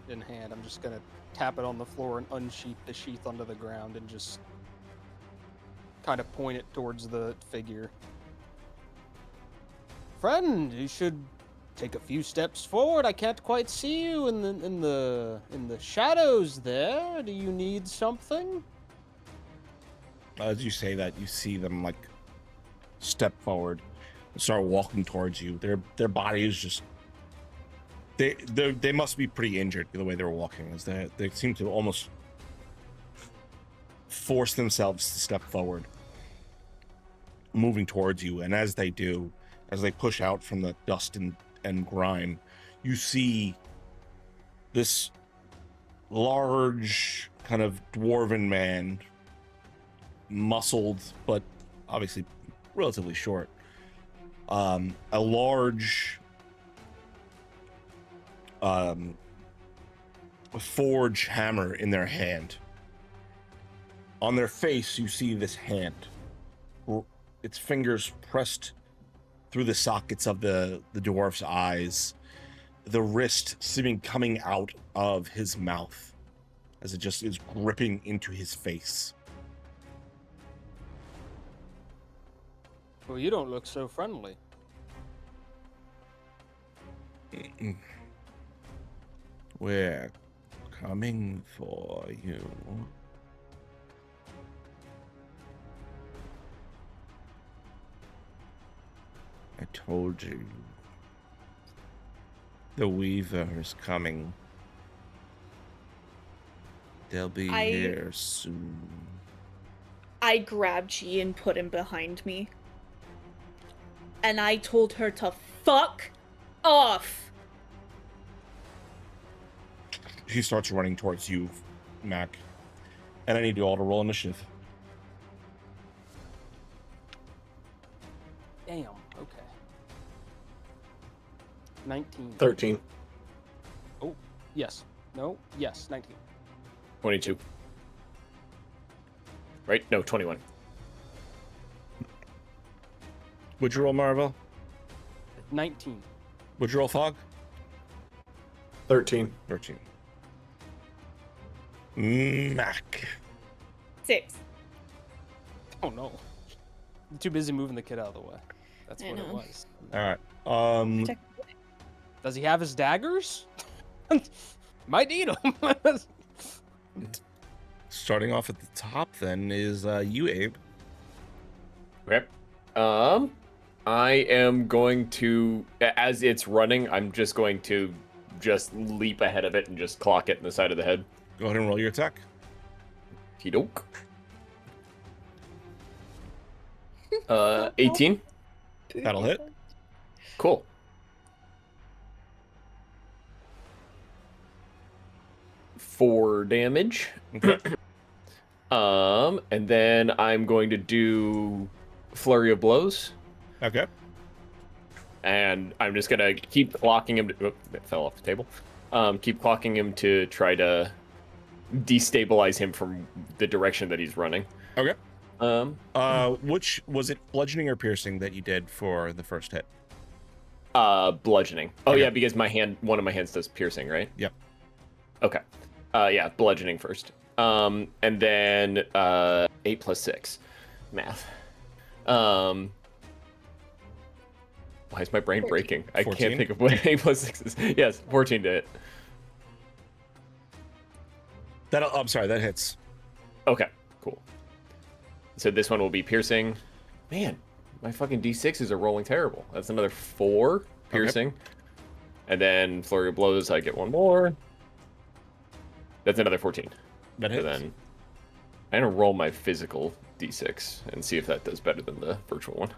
in hand, I'm just gonna tap it on the floor and unsheath the sheath onto the ground and just kind of point it towards the figure. Friend, you should take a few steps forward. I can't quite see you in the shadows there. Do you need something? As you say that, you see them like step forward and start walking towards you. Their body is just they must be pretty injured the way they're walking, as they seem to almost force themselves to step forward, moving towards you. And as they do, as they push out from the dust and grime, you see this large kind of dwarven man, muscled but obviously relatively short, a large forge hammer in their hand. On their face you see this hand, its fingers pressed through the sockets of the dwarf's eyes, the wrist seeming coming out of his mouth as it just is gripping into his face. Well, you don't look so friendly. We're coming for you. I told you. The Weaver is coming. They'll be here soon. I grabbed G and put him behind me. And I told her to fuck off. She starts running towards you, Mac. And I need you all to roll initiative. Damn, okay. 19. 13. Oh, yes. No, yes, 19. 22. Right? No, 21. Would you roll, Marvel? 19. Would you roll, Fog? 13. 13. Mac. 6. Oh no. I'm too busy moving the kid out of the way. That's I what it know. was. All right. Does he have his daggers? Might need them. Starting off at the top, then is you, Abe. Okay. I am going to, as it's running, I'm just going to just leap ahead of it and just clock it in the side of the head. Go ahead and roll your attack. Okey-doke. 18. That'll hit. Cool. Four damage. Okay. And then I'm going to do Flurry of Blows. Okay. And I'm just gonna keep clocking him. It fell off the table. Keep clocking him to try to destabilize him from the direction that he's running. Okay. Which was it, bludgeoning or piercing that you did for the first hit? Bludgeoning. Oh Okay. yeah, because one of my hands does piercing, right? Yep. Okay. Yeah, bludgeoning first. And then 8 plus 6. Math. Why is my brain 14. breaking? I 14? can't think of what 8 plus 6 is. Yes, 14 to hit. I'm sorry, that hits. Okay, cool. So this one will be piercing. Man, my fucking D6s are rolling terrible. That's another 4 piercing. And then Flurry of Blows, I get one more. That's another 14. That So hits. then I'm gonna roll my physical D6 and see if that does better than the virtual one.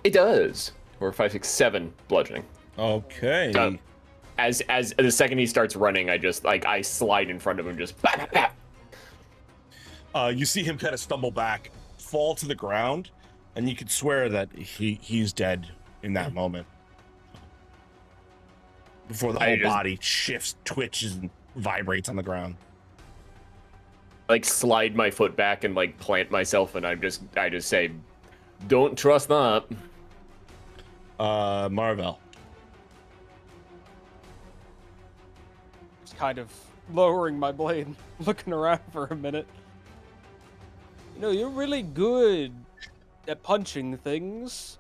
It does. Or 5, 6, 7 bludgeoning. Okay. As the second he starts running, I slide in front of him, just bah, bah, bah. You see him kind of stumble back, fall to the ground, and you could swear that he's dead in that moment. Before the I whole just- body shifts, twitches, and vibrates on the ground. Like slide my foot back and like plant myself, and I just say, "Don't trust that." Marvel. Just kind of lowering my blade, looking around for a minute. You know, you're really good at punching things.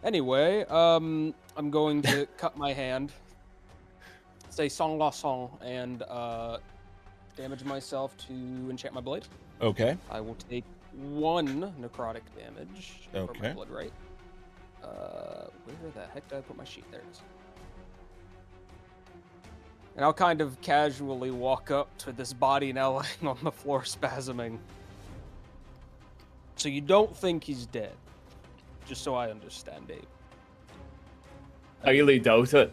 Anyway, I'm going to cut my hand, say Song La Song, and damage myself to enchant my blade. Okay. I will take 1 necrotic damage for Okay. my blood right. Where the heck did I put my sheet? There it is. And I'll kind of casually walk up to this body now lying on the floor spasming. So you don't think he's dead? Just so I understand, Dave. I really doubt it.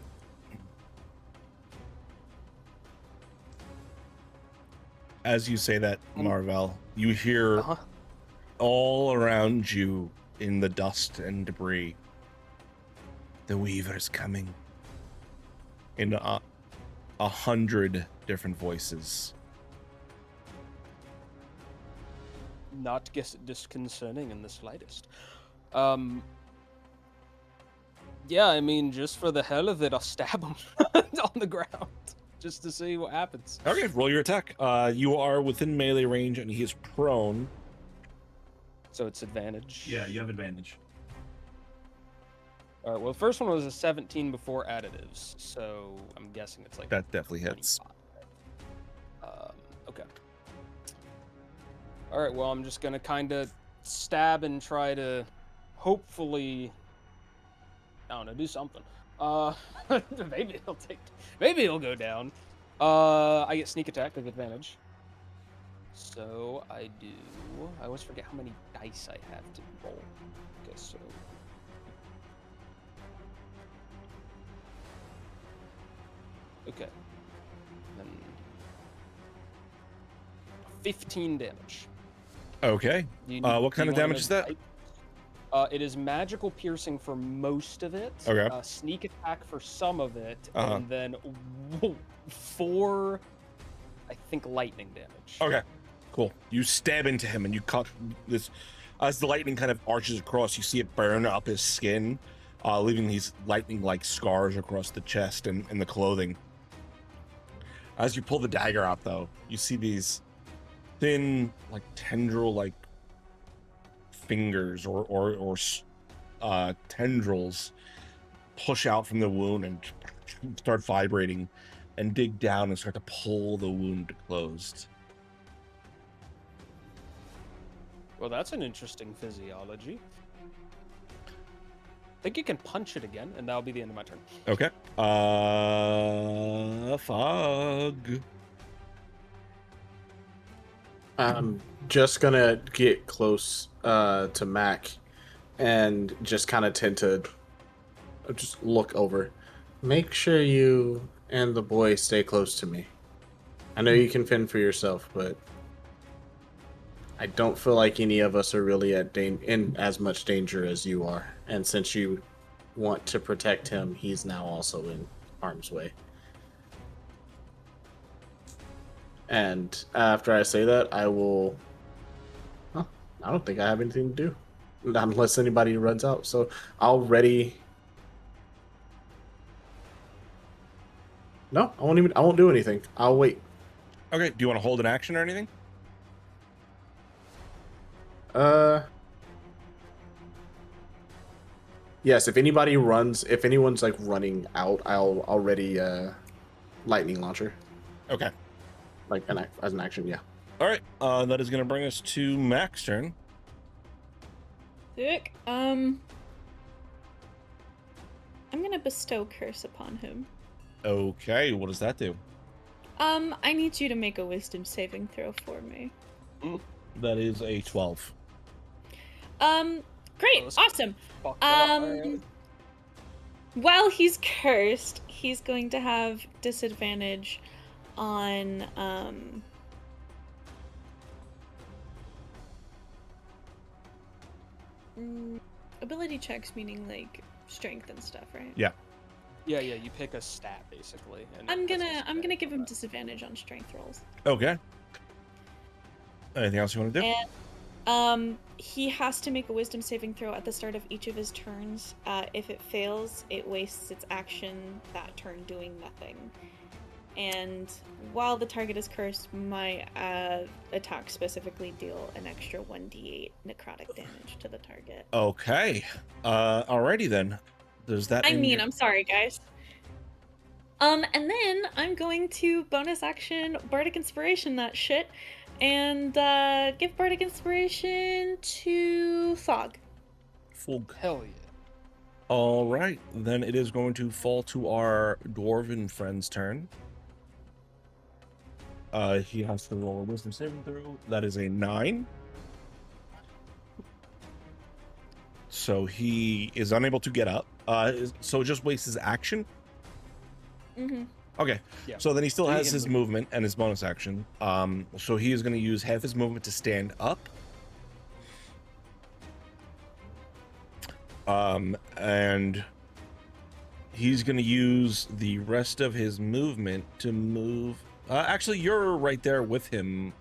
As you say that, Marvel, you hear all around you in the dust and debris, the Weaver's coming. In 100 different voices. Not disconcerting in the slightest. Yeah, I mean, just for the hell of it, I'll stab him on the ground just to see what happens. Okay, roll your attack. You are within melee range and he is prone. So it's advantage. you have advantage. All right. Well, the first one was a 17 before additives, so I'm guessing it's like That definitely hits. 25. Okay. All right. Well, I'm just gonna kind of stab and try to, hopefully, I don't know, do something. Maybe he'll go down. I get sneak attack with advantage. So I do. I always forget how many dice I have to roll. Okay, so. Okay. Then 15 damage. Okay. What kind of damage is that? It is magical piercing for most of it. Okay. Sneak attack for some of it, Uh-huh. and then 4, I think, lightning damage. Okay, cool. You stab into him and you cut this. As the lightning kind of arches across, you see it burn up his skin, leaving these lightning-like scars across the chest and the clothing. As you pull the dagger out, though, you see these thin, like tendril, like fingers or tendrils push out from the wound and start vibrating and dig down and start to pull the wound closed. Well, that's an interesting physiology. I think you can punch it again, and that'll be the end of my turn. Okay. Fog. I'm just gonna get close to Mac and just kind of tend to just look over. Make sure you and the boy stay close to me. I know you can fend for yourself, but I don't feel like any of us are really in as much danger as you are. And since you want to protect him, he's now also in harm's way. And after I say that, I will... Huh, I don't think I have anything to do. Unless anybody runs out. So I'll ready... No, I won't do anything. I'll wait. Okay, do you want to hold an action or anything? Yes, if anyone's like running out, I'll already lightning launcher. Okay. Like as an action, yeah. All right. That is going to bring us to Mac's turn. Sick. I'm gonna bestow curse upon him. Okay, what does that do? I need you to make a wisdom saving throw for me. That is a 12. Great, awesome. While he's cursed, he's going to have disadvantage on ability checks, meaning like strength and stuff, right? Yeah. Yeah, you pick a stat basically. And I'm gonna give him disadvantage on strength rolls. Okay. Anything else you want to do? And he has to make a wisdom saving throw at the start of each of his turns. If it fails, it wastes its action that turn doing nothing. And while the target is cursed, my attacks specifically deal an extra 1d8 necrotic damage to the target. Okay. Alrighty then. Does that I'm sorry, guys. And then I'm going to bonus action Bardic Inspiration that shit, and give Bardic Inspiration to Fog. Fog. Hell yeah. All right, then it is going to fall to our dwarven friend's turn. He has to roll a wisdom saving throw. That is a 9. So he is unable to get up. So it just wastes his action. Mm-hmm. Okay. Yeah. So then he still So he has can his move. movement and his bonus action. So he is going to use half his movement to stand up. And he's going to use the rest of his movement to move. Actually, you're right there with him,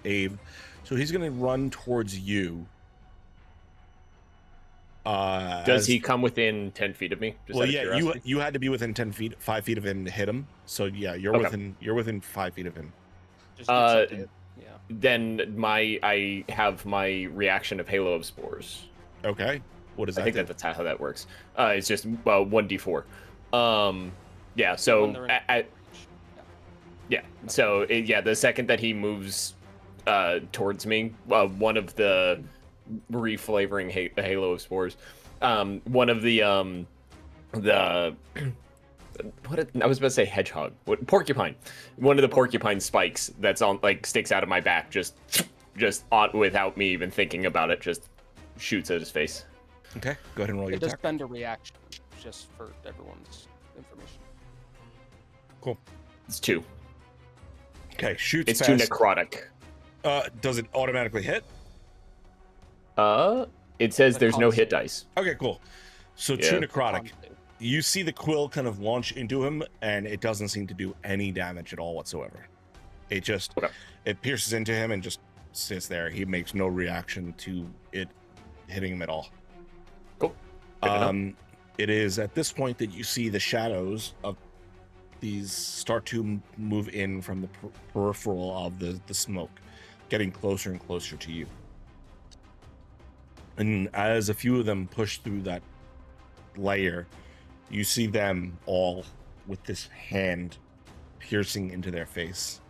Abe. So he's going to run towards you. Does he come within 10 feet of me? Just Well, out of yeah, curiosity? you had to be within 5 feet of him to hit him. So yeah, you're Okay. within 5 feet of him. Just gets it. Yeah. Then I have my reaction of Halo of Spores. Okay. What is that? I think that's how that works. It's just 1d4. Yeah. So When they're in- yeah. So the second that he moves towards me, one of the reflavoring Halo of Spores, one of the I was about to say hedgehog. Porcupine. One of the porcupine spikes that's on sticks out of my back, just without me even thinking about it, just shoots at his face. Okay. Go ahead and roll your It does attack. spend a reaction, just for everyone's information. Cool. It's 2. Okay. Shoots It's past. 2 necrotic. Does it automatically hit? It says The there's no con hit save. dice. Okay. Cool. So Yeah. 2 necrotic. You see the quill kind of launch into him, and it doesn't seem to do any damage at all whatsoever. It just it pierces into him and just sits there. He makes no reaction to it hitting him at all. Cool. Good to know. It is at this point that you see the shadows of these start to move in from the peripheral of the smoke. getting closer and closer to you. And as a few of them push through that layer, you see them all with this hand piercing into their face.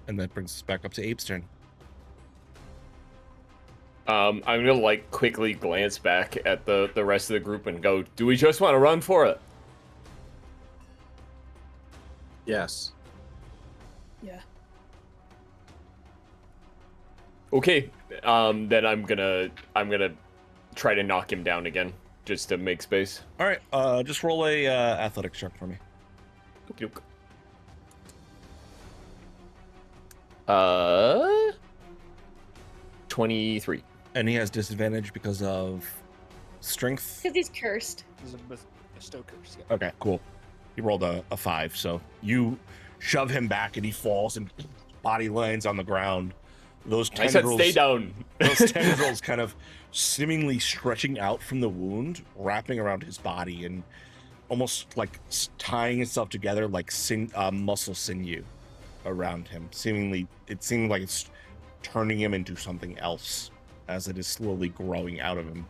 And that brings us back up to Abe's turn. I'm gonna like quickly glance back at the rest of the group and go, do we just want to run for it? Yes. Yeah. Okay. Then I'm gonna try to knock him down again, just to make space. All right, just roll a athletics check for me. Okie-doke. 23. And he has disadvantage because of strength. Because he's cursed. He's a Stokers. Yeah. Okay, cool. He rolled a 5, so you shove him back and he falls and body lands on the ground. Those I said tendrils, stay down. those tendrils kind of seemingly stretching out from the wound, wrapping around his body and almost like tying itself together like muscle sinew around him. It seemed like it's turning him into something else as it is slowly growing out of him.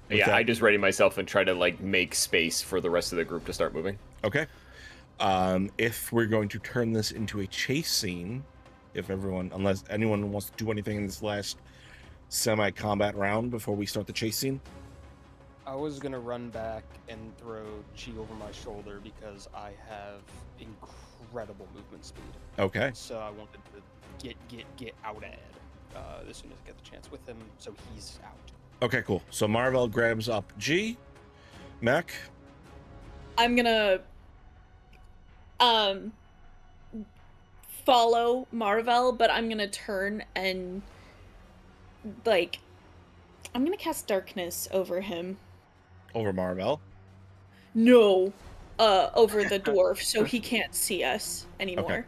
Yeah, I just ready myself and try to like make space for the rest of the group to start moving. Okay. If we're going to turn this into a chase scene, unless anyone wants to do anything in this last semi-combat round before we start the chase scene. I was gonna run back and throw Chi over my shoulder because I have incredible movement speed. Okay. So I wanted to get out ahead as soon as I get the chance with him, so he's out. Okay, cool. So Marvel grabs up G. Mac. I'm gonna follow Marvel, but I'm gonna turn and like I'm gonna cast darkness over him. Over Marvel. No, over the dwarf, so he can't see us anymore.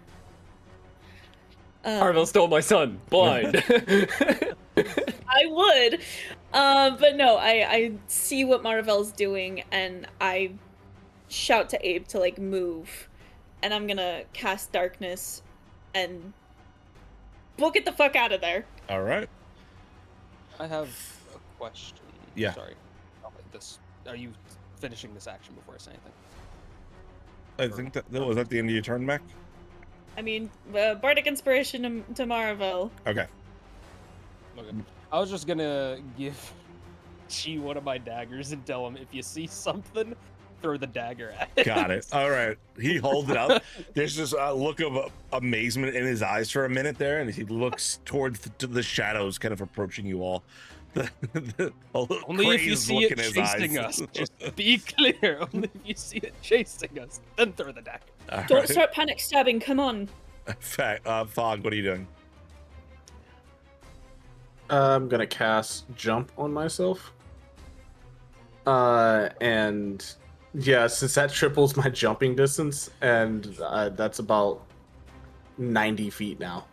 Marvel stole my son. Blind. I would, but no, I see what Marvel's doing, and I shout to Abe to like move, and I'm gonna cast darkness, and we'll get the fuck out of there. All right. I have a question. Yeah. Sorry. Are you finishing this action before I say anything? I think that was at the end of your turn, Mac. I mean, bardic inspiration to Marvel. Okay. Okay. I was just gonna give Chi one of my daggers and tell him if you see something, throw the dagger at it. Got it. All right. He holds it up. There's this look of amazement in his eyes for a minute there, and he looks towards the shadows kind of approaching you all. Only if you see it chasing us. Just be clear. Only if you see it chasing us, then throw the dagger. All Don't right. start panic stabbing. Come on. Fog, what are you doing? I'm gonna cast jump on myself. And yeah, since that triples my jumping distance, and that's about 90 feet now.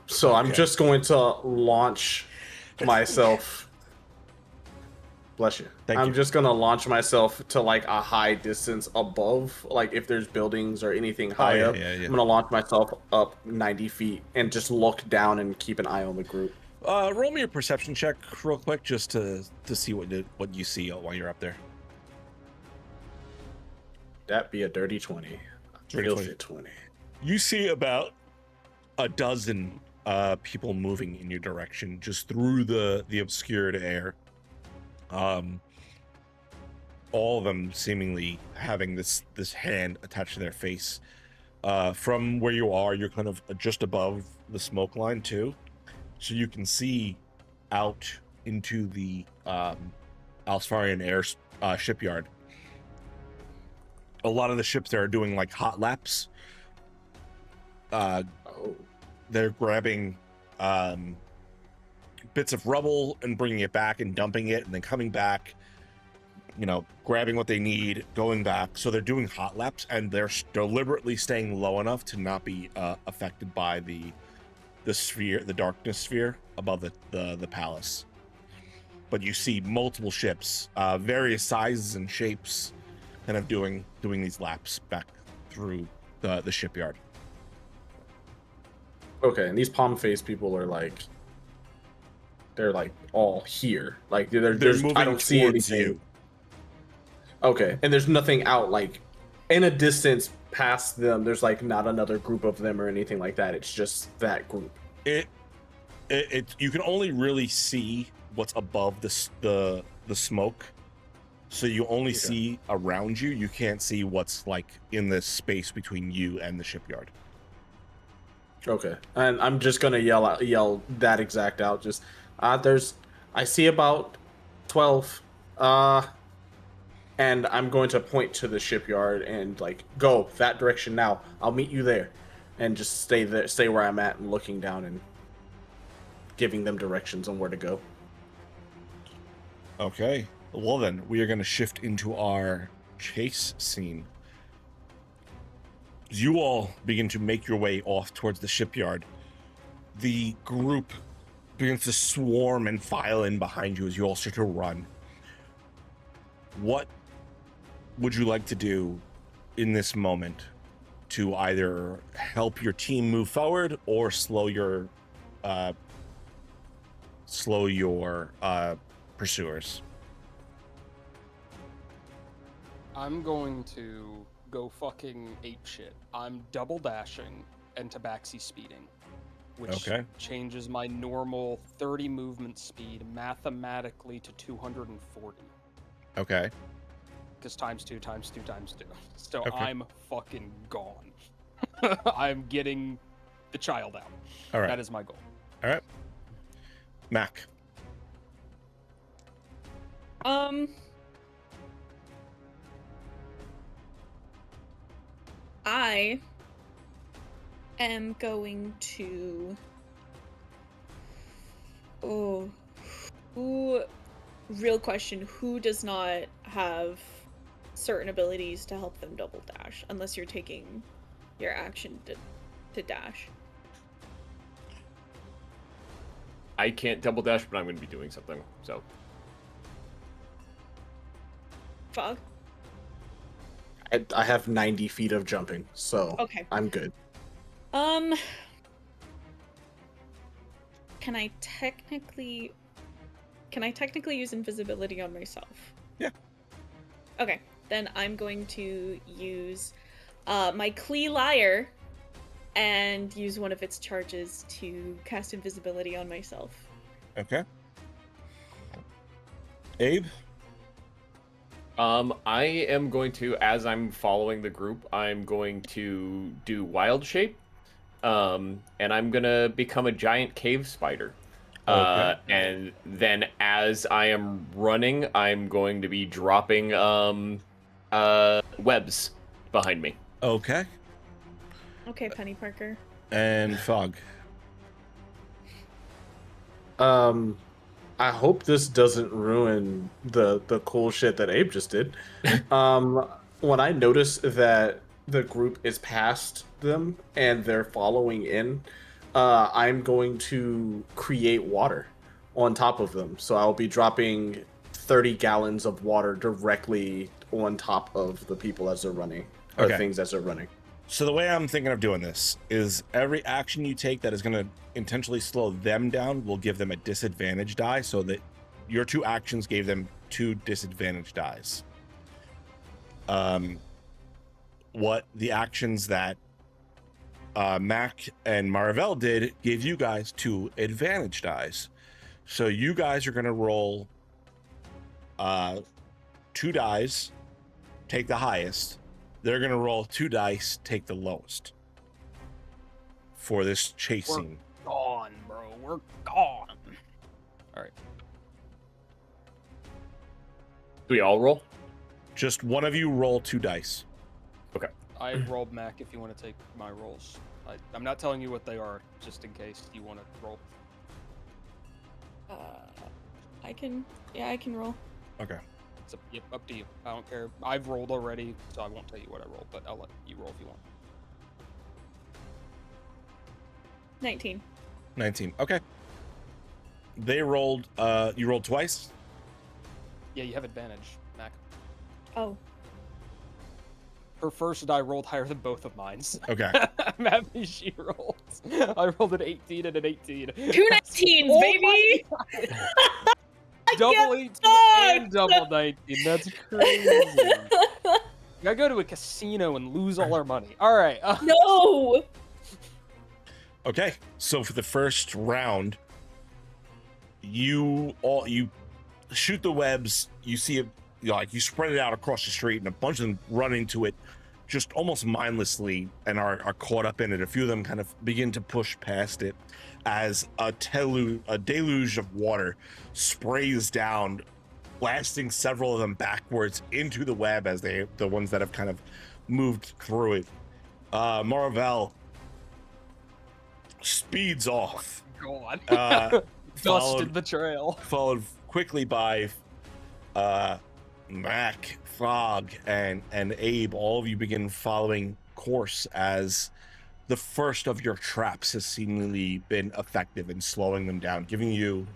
So I'm just going to launch myself. Bless you. I'm just gonna launch myself to like a high distance above, like if there's buildings or anything high up. Yeah. I'm gonna launch myself up 90 feet and just look down and keep an eye on the group. Roll me a perception check real quick, just to see what you see while you're up there. That'd be a dirty 20. Dirty 20. 20. You see about a dozen people moving in your direction, just through the obscured air. All of them seemingly having this hand attached to their face. From where you are, you're kind of just above the smoke line too, so you can see out into the Alsfarian air shipyard. A lot of the ships there are doing like hot laps. They're grabbing bits of rubble and bringing it back and dumping it and then coming back, grabbing what they need, going back. So they're doing hot laps, and they're deliberately staying low enough to not be affected by the sphere, the darkness sphere above the palace. but you see multiple ships, various sizes and shapes, kind of doing these laps back through the shipyard. Okay, and these palm face people are like, they're like all here. Like there's moving I don't see towards anything. you. Okay, and there's nothing out like in a distance past them. There's like not another group of them or anything like that. It's just that group. It you can only really see what's above the smoke, so you only see around you. You can't see what's like in the space between you and the shipyard. Okay, and I'm just gonna yell that exact out. Just I see about 12. And I'm going to point to the shipyard and like go that direction now. I'll meet you there, and just stay where I'm at, and looking down and giving them directions on where to go. Okay. Well then, we are going to shift into our chase scene. As you all begin to make your way off towards the shipyard, the group begins to swarm and file in behind you as you all start to run. What would you like to do in this moment to either help your team move forward or slow your pursuers? I'm going to go fucking apeshit. I'm double dashing and tabaxi speeding, which changes my normal 30 movement speed mathematically to 240. Okay. Because times two. So Okay. I'm fucking gone. I'm getting the child out. All right. That is my goal. All right. Mac. I am going to. Real question: who does not have certain abilities to help them double dash, unless you're taking your action to dash? I can't double dash, but I'm going to be doing something. So Fog. I have 90 feet of jumping, so Okay. I'm good. Can I technically use invisibility on myself? Yeah. Okay, then I'm going to use my Klee Lyre and use one of its charges to cast invisibility on myself. Okay. Abe? I am going to, as I'm following the group, I'm going to do Wild Shape, and I'm gonna become a giant cave spider. Okay. And then as I am running, I'm going to be dropping webs behind me. Okay. Okay, Penny Parker. And Fog. I hope this doesn't ruin the cool shit that Abe just did. When I notice that the group is past them and they're following in, I'm going to create water on top of them. So I'll be dropping 30 gallons of water directly on top of the people as they're running, or Okay. things as they're running. So the way I'm thinking of doing this is every action you take that is going to intentionally slow them down will give them a disadvantage die, so that your two actions gave them 2 disadvantage dies. What the actions that Mac and Marvel did gave you guys 2 advantage dies. So you guys are going to roll 2 dice, take the highest. They're going to roll 2 dice, take the lowest for this chasing. We're gone, bro. We're gone. All right. Do we all roll? Just one of you roll 2 dice. Okay. I rolled Mac if you want to take my rolls. I'm not telling you what they are, just in case you want to roll. I can roll. Okay. It's up to you. I don't care. I've rolled already, so I won't tell you what I rolled, but I'll let you roll if you want. 19. 19. Okay. They rolled, you rolled twice? Yeah, you have advantage, Mac. Oh. Her first die rolled higher than both of mine. So Okay. I'm happy she rolled. I rolled an 18 and an 18. 2 19s, Oh baby! Double 18 and fucked! double 19. That's crazy. We gotta go to a casino and lose all our money. All right. No! Okay, so for the first round, you shoot the webs. You see it, you spread it out across the street, and a bunch of them run into it, just almost mindlessly, and are caught up in it. A few of them kind of begin to push past it, as a deluge of water sprays down, blasting several of them backwards into the web as the ones that have kind of moved through it. Marvel speeds off. God. Followed- Dusted the trail. Followed quickly by Mac, Frog, and Abe. All of you begin following course as the first of your traps has seemingly been effective in slowing them down, giving you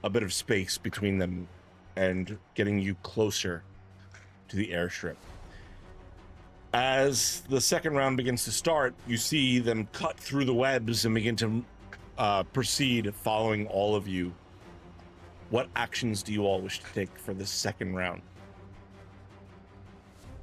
a bit of space between them and getting you closer to the airstrip. As the second round begins to start, you see them cut through the webs and begin to proceed following all of you. What actions do you all wish to take for this second round?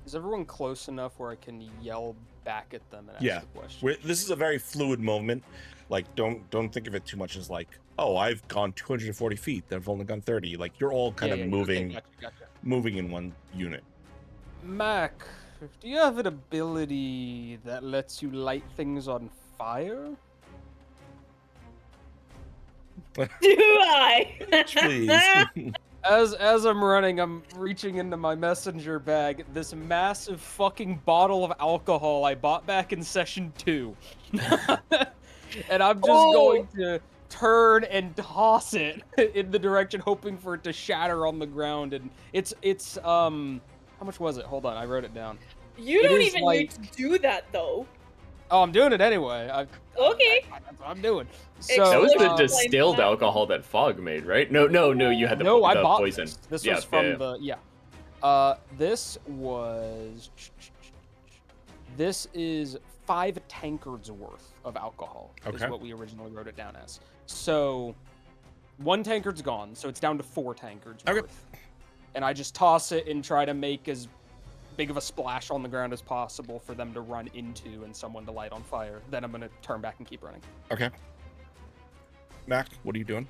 Is everyone close enough where I can yell back at them and ask Yeah. a question? This is a very fluid moment. Like, don't think of it too much as like, oh, I've gone 240 feet. They've only gone 30. Like, you're all kind of moving, Okay, gotcha. moving in one unit. Mac, do you have an ability that lets you light things on fire? Do I? Please. As I'm running, I'm reaching into my messenger bag, this massive fucking bottle of alcohol I bought back in session 2. And I'm just going to turn and toss it in the direction, hoping for it to shatter on the ground. And it's how much was it? Hold on, I wrote it down. You It don't is even like- need to do that, though. Oh, I'm doing it anyway. Okay. That's what I'm doing. So, That was the Um, distilled alcohol that Fog made, right? No, you had the, No, I the bought poison. this. This Yeah, was from yeah. this was. This is 5 tankards worth of alcohol. Okay. Is what we originally wrote it down as. So, 1 tankard's gone, so it's down to 4 tankards Okay. worth. And I just toss it and try to make as big of a splash on the ground as possible for them to run into and someone to light on fire. Then I'm gonna turn back and keep running. Okay. Mac, what are you doing?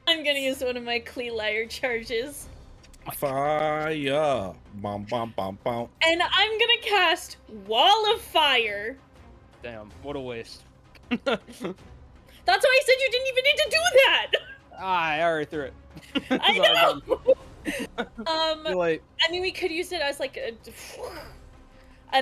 I'm gonna use one of my Klee Liar charges. Fire. Bom, bom, bom, bom. And I'm gonna cast Wall of Fire. Damn, what a waste. That's why I said you didn't even need to do that! I already threw it. I Sorry, know! Too late. I mean, we could use it as like an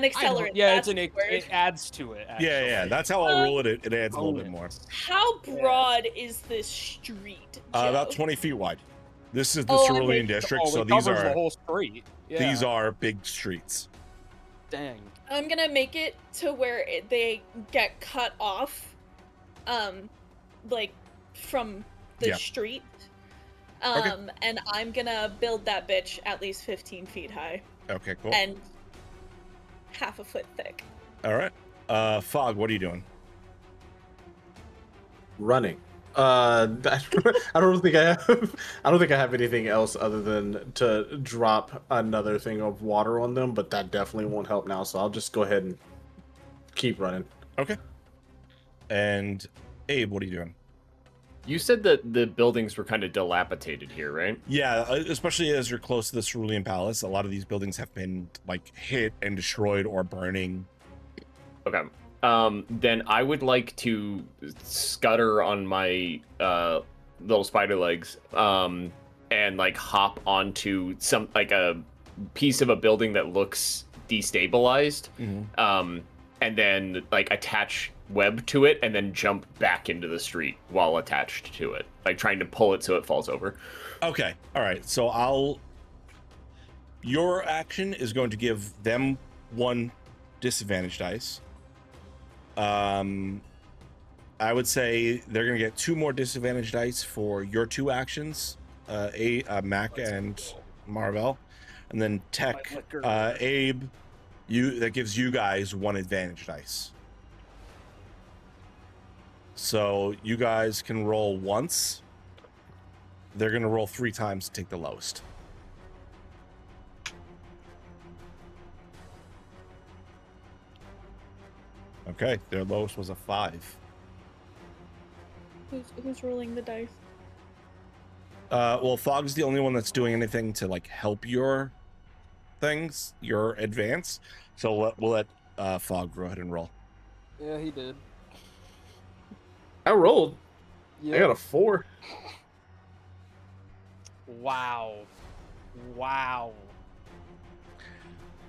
accelerant. Yeah, that's it the word. adds to it. Actually. Yeah, that's how I'll roll it. It adds a little bit more. How broad is this street? About Joe? 20 feet wide. This is the Oh, Cerulean it- district, Oh, so it these covers the are whole street. Yeah. these are big streets. Dang. I'm gonna make it to where they get cut off, like from the Yeah. street. Okay. And I'm gonna build that bitch at least 15 feet high Okay, cool. and half a foot thick. All right. Fog, what are you doing? Running. I don't think I have anything else other than to drop another thing of water on them, but that definitely won't help now. So I'll just go ahead and keep running. Okay. And Abe, what are you doing? You said that the buildings were kind of dilapidated here, right? Yeah, especially as you're close to the Cerulean Palace, a lot of these buildings have been like hit and destroyed or burning. Okay. Then I would like to scutter on my little spider legs and like hop onto some like a piece of a building that looks destabilized, and then like attach web to it and then jump back into the street while attached to it, like trying to pull it so it falls over. Okay. All right. So your action is going to give them 1 disadvantage dice. I would say they're gonna get 2 more disadvantage dice for your 2 actions, Mac and Marvel, and then Tech, Abe, that gives you guys 1 advantage dice. So you guys can roll once. They're gonna roll 3 times to take the lowest. Okay, their lowest was a 5. Who's rolling the dice? Well, Fog's the only one that's doing anything to like help your things, your advance. So we'll let Fog go ahead and roll. Yeah, he did. I rolled. Yeah. I got a 4. Wow.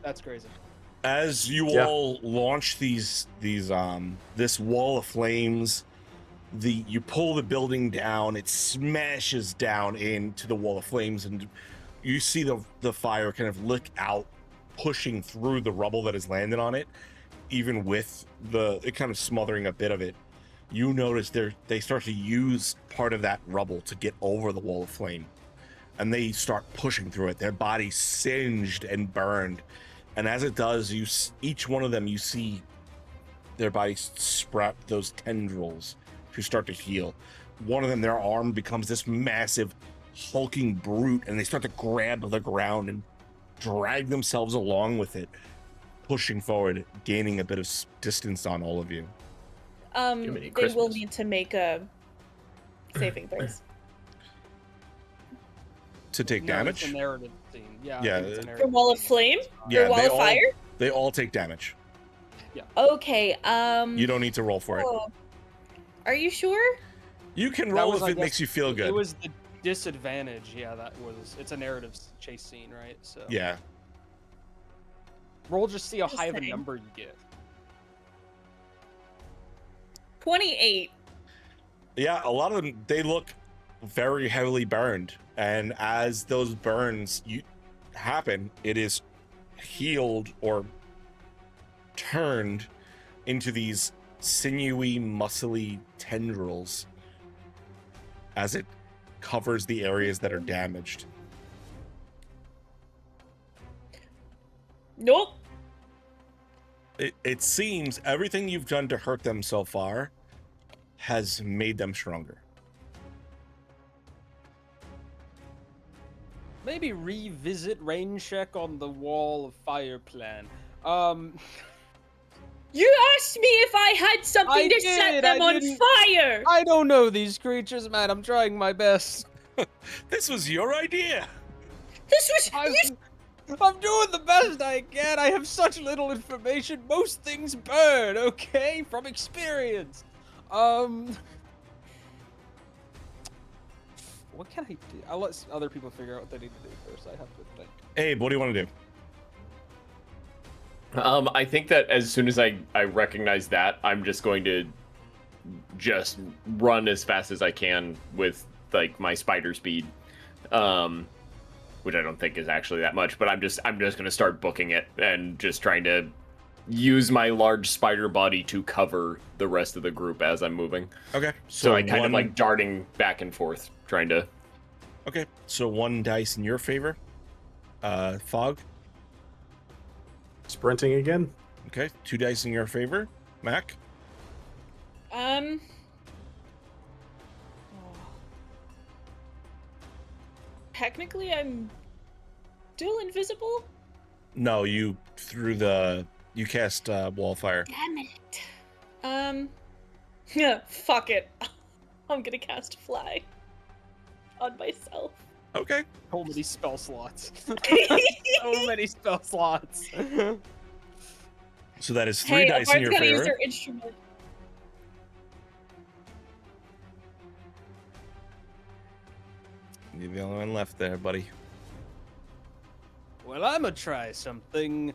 That's crazy. As you all launch this wall of flames, you pull the building down, it smashes down into the wall of flames, and you see the fire kind of lick out, pushing through the rubble that has landed on it, even with it kind of smothering a bit of it. You notice they start to use part of that rubble to get over the wall of flame, and they start pushing through it, their bodies singed and burned. And as it does, each one of them, you see their bodies sprout those tendrils to start to heal. One of them, their arm becomes this massive hulking brute, and they start to grab the ground and drag themselves along with it, pushing forward, gaining a bit of distance on all of you. They will need to make a saving throws. To take damage? It's a narrative scene. Yeah. Yeah. It's a narrative For wall of flame? Yeah, For wall of fire? They all take damage. Yeah. Okay, You don't need to roll for it. Are you sure? You can roll if I it guess, makes you feel good. It was the disadvantage. Yeah, it's a narrative chase scene, right? So Yeah. Roll, just see how high of a Interesting. number you get. 28. Yeah, a lot of them, they look very heavily burned, and as those burns happen, it is healed or turned into these sinewy, muscly tendrils as it covers the areas that are damaged. Nope. It seems everything you've done to hurt them so far has made them stronger. Maybe revisit range check on the wall of fire plan. You asked me if I had something to set them on fire! I don't know these creatures, man. I'm trying my best. This was your idea. This was... I'm doing the best I can. I have such little information. Most things burn, okay? From experience. What can I do? I'll let other people figure out what they need to do first. I have to think. Abe, what do you want to do? I think that as soon as I recognize that, I'm just going to just run as fast as I can with like my spider speed, which I don't think is actually that much. But I'm just gonna start booking it and just trying to use my large spider body to cover the rest of the group as I'm moving. Okay. So I kind of like darting back and forth, trying to. Okay. So 1 dice in your favor. Fog. Sprinting again. Okay. 2 dice in your favor. Mac. Technically, I'm still invisible. No, you cast wallfire. Damn it. Yeah, fuck it. I'm gonna cast fly on myself. Okay. So many spell slots. So many spell slots. So that is 3 dice in your gotta use favor. their instrument. You're the only one left there, buddy. Well, I'ma try something.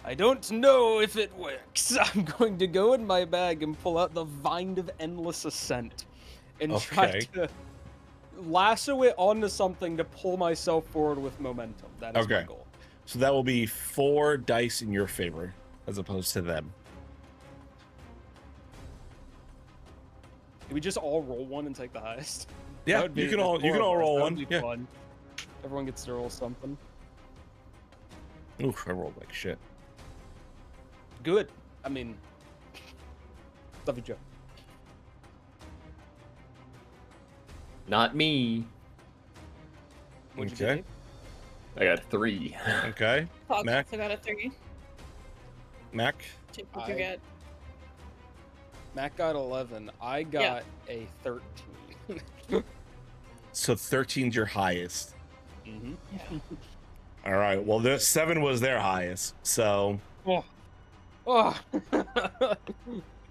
I don't know if it works. I'm going to go in my bag and pull out the Vine of Endless Ascent and try Okay. to lasso it onto something to pull myself forward with momentum. That is my Okay. goal. So that will be 4 dice in your favor, as opposed to them. Do we just all roll one and take the highest? Yeah, That would be- you can all four of us, roll that one. would be Yeah. fun. Everyone gets to roll something. Oof, I rolled like shit. Good. I mean, love you, Joe. Not me. What'd you Okay. get? I got 3. Okay. Fox Mac? also got a 3. Mac. Jake, what'd you get? Mac got 11. I got a 13. So 13's your highest. Mm-hmm. All right. Well, the 7 was their highest. So Oh.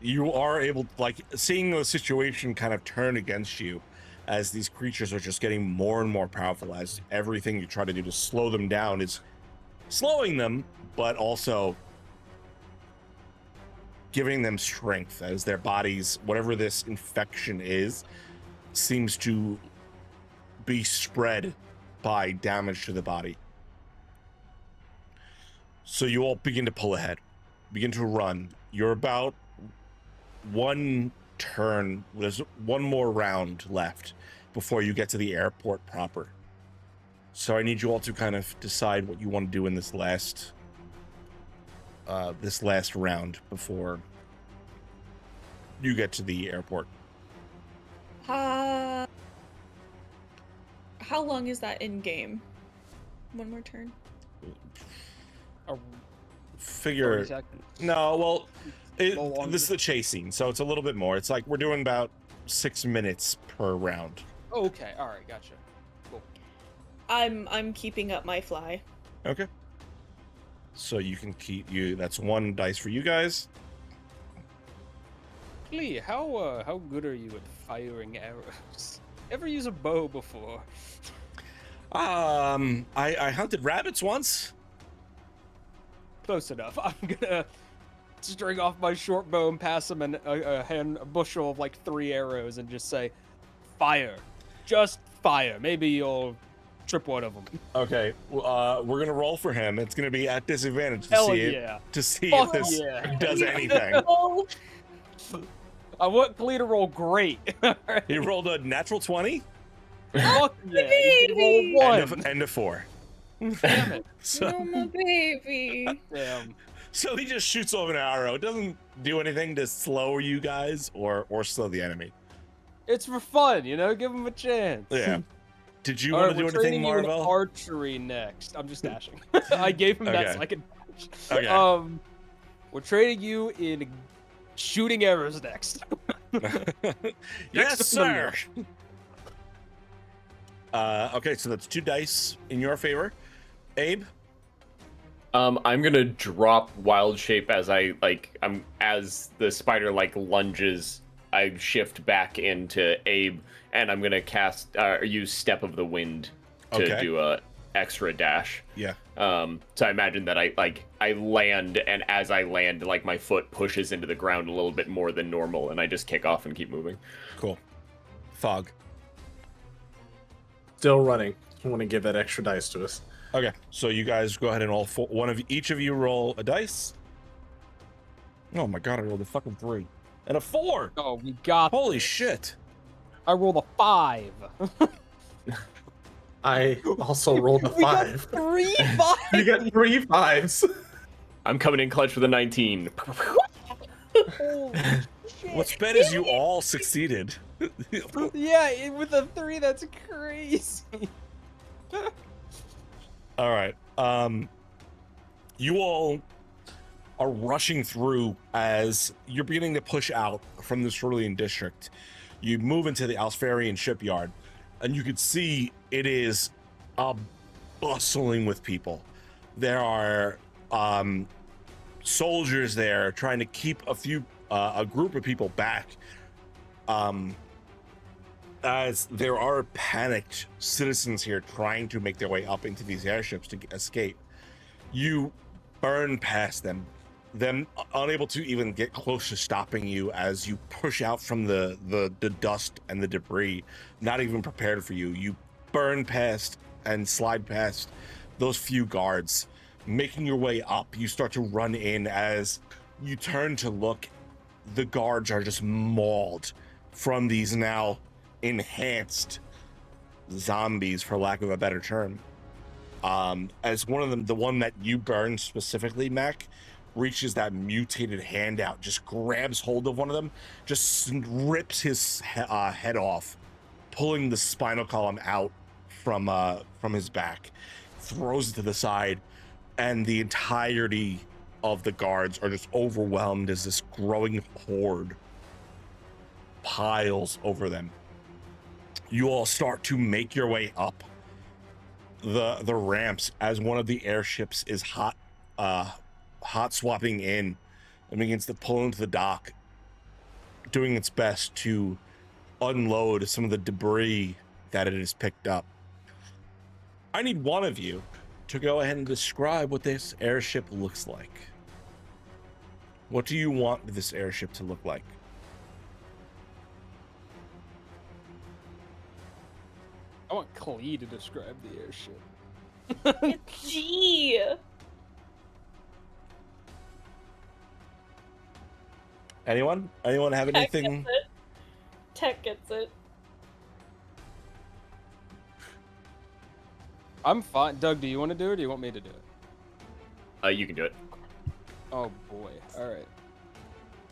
you are able, like, seeing the situation kind of turn against you as these creatures are just getting more and more powerful, as everything you try to do to slow them down is slowing them, but also giving them strength as their bodies, whatever this infection is, seems to be spread by damage to the body. So you all begin to pull ahead, begin to run. You're about one turn, there's one more round left before you get to the airport proper. So I need you all to kind of decide what you want to do in this last round before you get to the airport. How long is that in game? One more turn. Figure 30 seconds. no, well, little longer. this is the chase scene, so it's a little bit more. It's like we're doing about 6 minutes per round. Oh, okay. All right. Gotcha. Cool. I'm keeping up my fly. Okay. So you can keep that's 1 dice for you guys. Lee, how good are you at firing arrows? Ever use a bow before? I hunted rabbits once. Close enough. I'm gonna string off my short bow and pass him a bushel of like 3 arrows and just say, fire. Just fire. Maybe you'll trip one of them. Okay, we're gonna roll for him. It's gonna be at disadvantage to Hell see yeah. if this Yeah. does anything. Oh, I want Klee to roll great. He rolled a natural 20 Fuck yeah. He's gonna roll and one. a 4. Damn it. So, no, my baby. Damn. so he just shoots off an arrow. It doesn't do anything to slow you guys or slow the enemy. It's for fun, you know? Give him a chance. Yeah. Did you All want right, to do we're anything, trading you in Marvel? archery next. I'm just dashing. I gave him that Okay. so I could dash. Okay. We're trading you in shooting arrows next. Yes, Next sir. Okay, so that's 2 dice in your favor. Abe? I'm gonna drop wild shape as as the spider lunges. I shift back into Abe, and I'm gonna cast use Step of the Wind to Okay. do a extra dash. Yeah. So I imagine that I land, and as I land, my foot pushes into the ground a little bit more than normal, and I just kick off and keep moving. Cool. Fog. Still running. I want to give that extra dice to us. Okay, so you guys go ahead and each of you roll a dice. Oh my god, I rolled a fucking 3 and a 4. Oh, we got Holy this. shit. I rolled a 5. I also rolled a 5. 3 5. You got 3 5s. I'm coming in clutch with a 19. What's bad is you all succeeded. Yeah, with a 3, that's crazy. All right. You all are rushing through as you're beginning to push out from the Cerulean district. You move into the Alspharian shipyard, and you can see it is bustling with people. There are soldiers there trying to keep a group of people back. As there are panicked citizens here trying to make their way up into these airships to escape. You burn past them unable to even get close to stopping you as you push out from the dust and the debris, not even prepared for you. You burn past and slide past those few guards. Making your way up, you start to run in. As you turn to look, the guards are just mauled from these now enhanced zombies, for lack of a better term. As one of them, the one that you burned specifically, Mac, reaches that mutated hand out, just grabs hold of one of them, just rips his head off, pulling the spinal column out from his back, throws it to the side, and the entirety of the guards are just overwhelmed as this growing horde piles over them. You all start to make your way up the ramps as one of the airships is hot swapping in and begins to pull into the dock, doing its best to unload some of the debris that it has picked up. I need one of you to go ahead and describe what this airship looks like. What do you want this airship to look like? I want Klee to describe the airship. It's G. Anyone have anything? Tech gets it. I'm fine. Doug, do you want to do it or do you want me to do it? You can do it. Oh boy. Alright.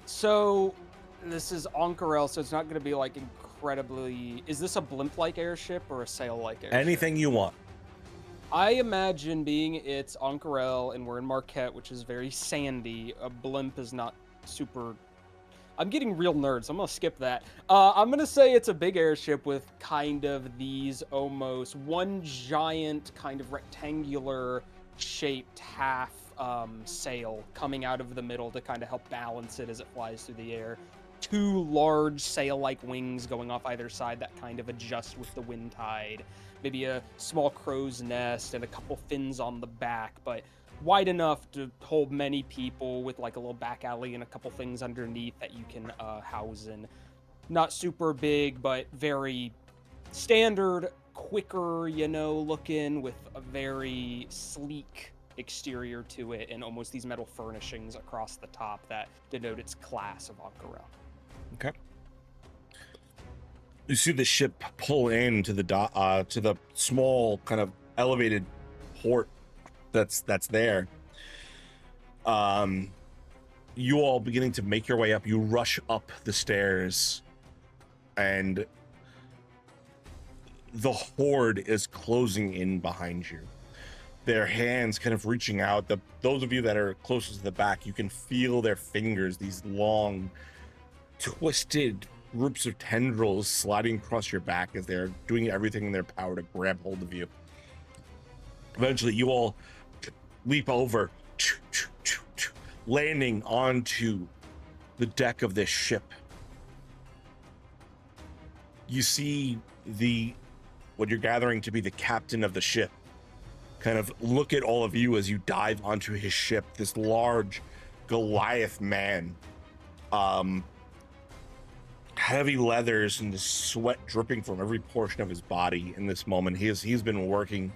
So this is Ank'Harel, so it's not gonna be like incredibly, is this a blimp-like airship or a sail-like airship? Anything you want. I imagine being it's Ank'Harel and we're in Marquette, which is very sandy, a blimp is not super... I'm getting real nerds, so I'm gonna skip that. I'm gonna say it's a big airship with kind of these almost one giant kind of rectangular shaped half sail coming out of the middle to kind of help balance it as it flies through the air. Two large sail-like wings going off either side that kind of adjust with the wind tide. Maybe a small crow's nest and a couple fins on the back, but wide enough to hold many people with like a little back alley and a couple things underneath that you can house in. Not super big, but very standard, quicker, looking, with a very sleek exterior to it and almost these metal furnishings across the top that denote its class of Ank'Harel. Okay. You see the ship pull into the to the small kind of elevated port that's there. You all beginning to make your way up. You rush up the stairs, and the horde is closing in behind you. Their hands kind of reaching out. Those of you that are closest to the back, you can feel their fingers, these long, twisted groups of tendrils sliding across your back as they're doing everything in their power to grab hold of you. Eventually, you all leap over, landing onto the deck of this ship. You see what you're gathering to be the captain of the ship kind of look at all of you as you dive onto his ship. This large Goliath man, heavy leathers and the sweat dripping from every portion of his body in this moment. He's been working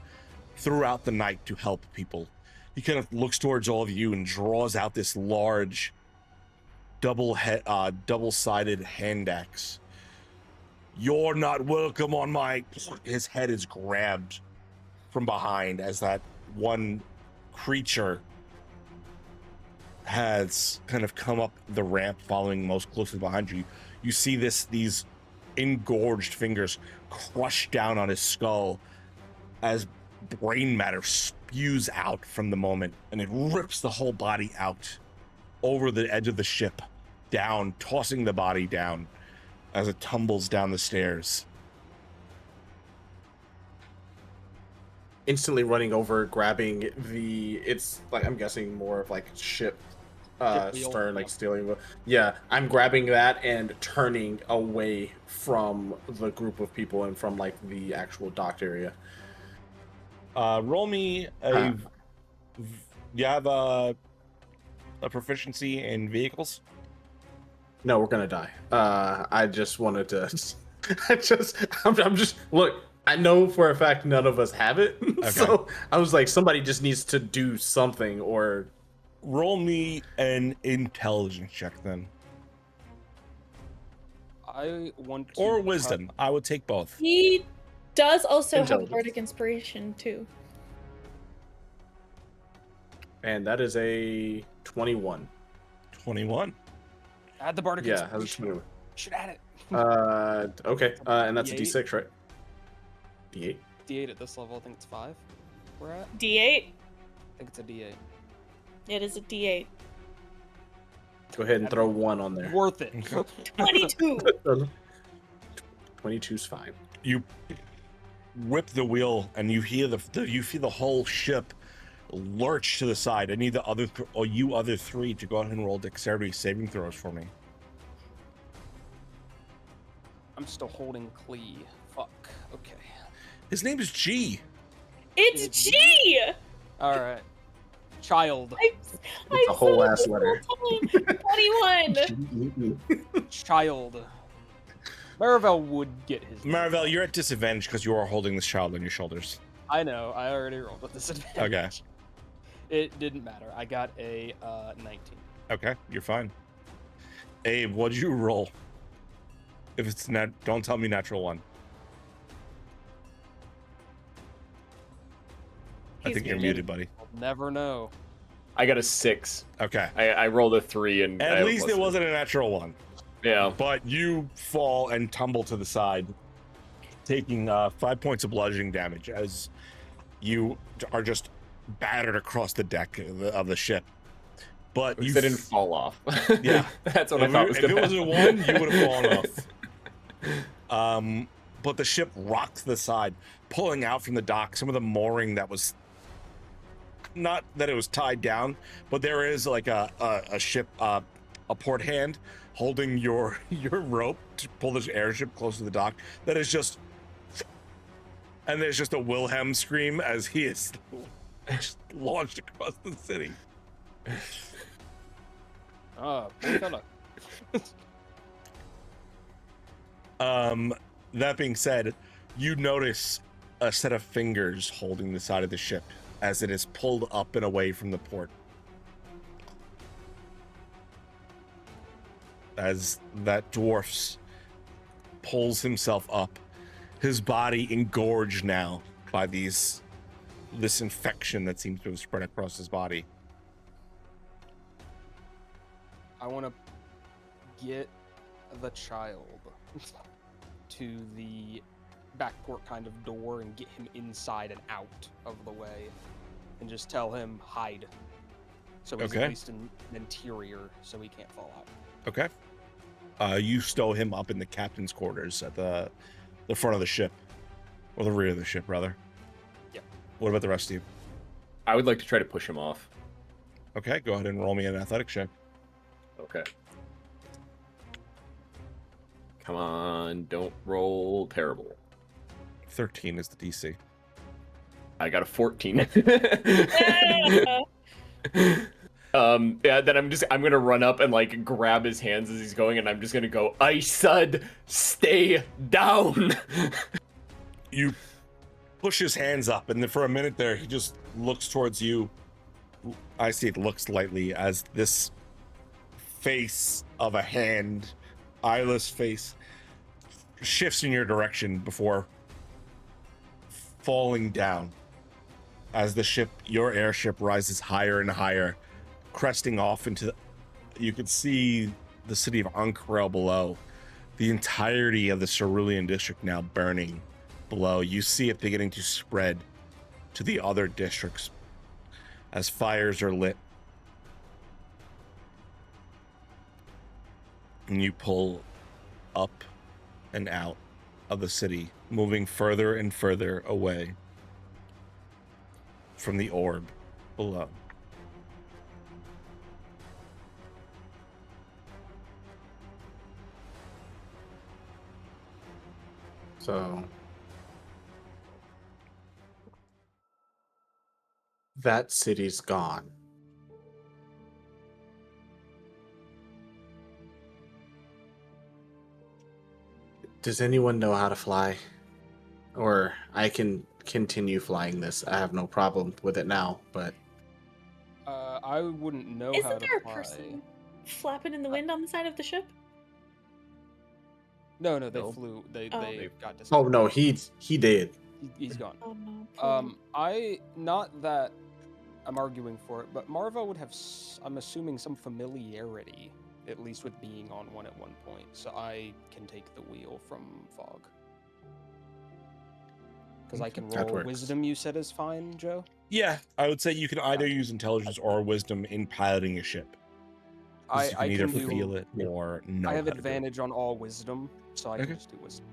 throughout the night to help people. He kind of looks towards all of you and draws out this large double-sided hand axe. You're not welcome on my... His head is grabbed from behind as that one creature has kind of come up the ramp following most closely behind you. You see these engorged fingers crush down on his skull as brain matter spews out from the moment, and it rips the whole body out over the edge of the ship, down, tossing the body down as it tumbles down the stairs. Instantly running over, grabbing it's like, I'm guessing more of like ship stern, like stealing wheel. Yeah, I'm grabbing that and turning away from the group of people and from like the actual docked area. Roll me a... You have a proficiency in vehicles? No, we're gonna die. I just wanted to... I'm just... Look, I know for a fact none of us have it. Okay. So I was like, somebody just needs to do something, or... Roll me an intelligence check then. I want to Or cut- wisdom. I would take both. He does also have Intelligence. bardic inspiration too. And that is a 21. 21. Add the bardic Yeah, that was inspiration. 21. Should add it. Okay. And that's a D8? D6, right? D8. D8 at this level. I think it's 5. We're at. D8. I think it's a D8. It is a D8. Go ahead and throw 1 on there. Worth it. 22. 22's fine. You whip the wheel, and you hear you feel the whole ship lurch to the side. I need the other you other three to go ahead and roll dexterity saving throws for me. I'm still holding Klee. Fuck. Okay. His name is G. It's G. All right. Child. It's a whole ass letter. 21. Child. Marivelle would get his. Marivelle, you're at disadvantage because you are holding this child on your shoulders. I know. I already rolled with disadvantage. Okay. It didn't matter. I got a 19. Okay, you're fine. Abe, what'd you roll? If it's not, don't tell me natural 1. I He's think you're muted. muted, buddy. I'll never know. I got a 6. Okay. I rolled a 3 and I At have least it +3. wasn't a natural 1. Yeah. But you fall and tumble to the side, taking 5 points of bludgeoning damage as you are just battered across the deck of the ship. But At you least I didn't fall off. Yeah. That's what I thought was if going it to was a 1, you would have fallen off. But the ship rocks the side, pulling out from the dock. Some of the mooring that was not that it was tied down, but there is like a ship, a port hand holding your rope to pull this airship close to the dock. That is just, and there's just a Wilhelm scream as he is launched across the city. Poor fella. That being said, you notice a set of fingers holding the side of the ship as it is pulled up and away from the port. As that dwarf pulls himself up, his body engorged now by this infection that seems to have spread across his body. I want to get the child to the backport kind of door and get him inside and out of the way and just tell him hide. So he's Okay. at least in the interior so he can't fall out. Okay. You stow him up in the captain's quarters at the front of the ship, or the rear of the ship, rather. Yep. What about the rest of you? I would like to try to push him off. Okay, go ahead and roll me an athletics check. Okay. Come on, don't roll terrible. 13 is the DC. I got a 14. Ah. Yeah, then I'm gonna run up and like grab his hands as he's going, and I'm just gonna go, I said, stay down. You push his hands up, and then for a minute there, he just looks towards you. I see it looks lightly as this face of a hand, eyeless face, shifts in your direction before falling down as the ship, your airship, rises higher and higher, cresting off into you can see the city of Ank'Harel below, the entirety of the Cerulean district now burning below. You see it beginning to spread to the other districts as fires are lit. And you pull up and out of the city, moving further and further away from the orb below. So that city's gone. Does anyone know how to fly? Or I can continue flying this. I have no problem with it now, but I wouldn't know how Isn't to there a fly. person flapping in the wind on the side of the ship? No, they No? flew. They Oh. got disappeared. Oh no, he did. He's gone. Oh no. poor him. Not that I'm arguing for it, but Marva would have, I'm assuming, some familiarity, at least with being on one at one point, so I can take the wheel from Fog. Because I can That roll works. wisdom, you said is fine, Joe? Yeah, I would say you can either use intelligence or wisdom in piloting a ship. 'Cause you I can either can do. feel it or know I have how to do it. advantage on all wisdom, so I can Okay. just do wisdom.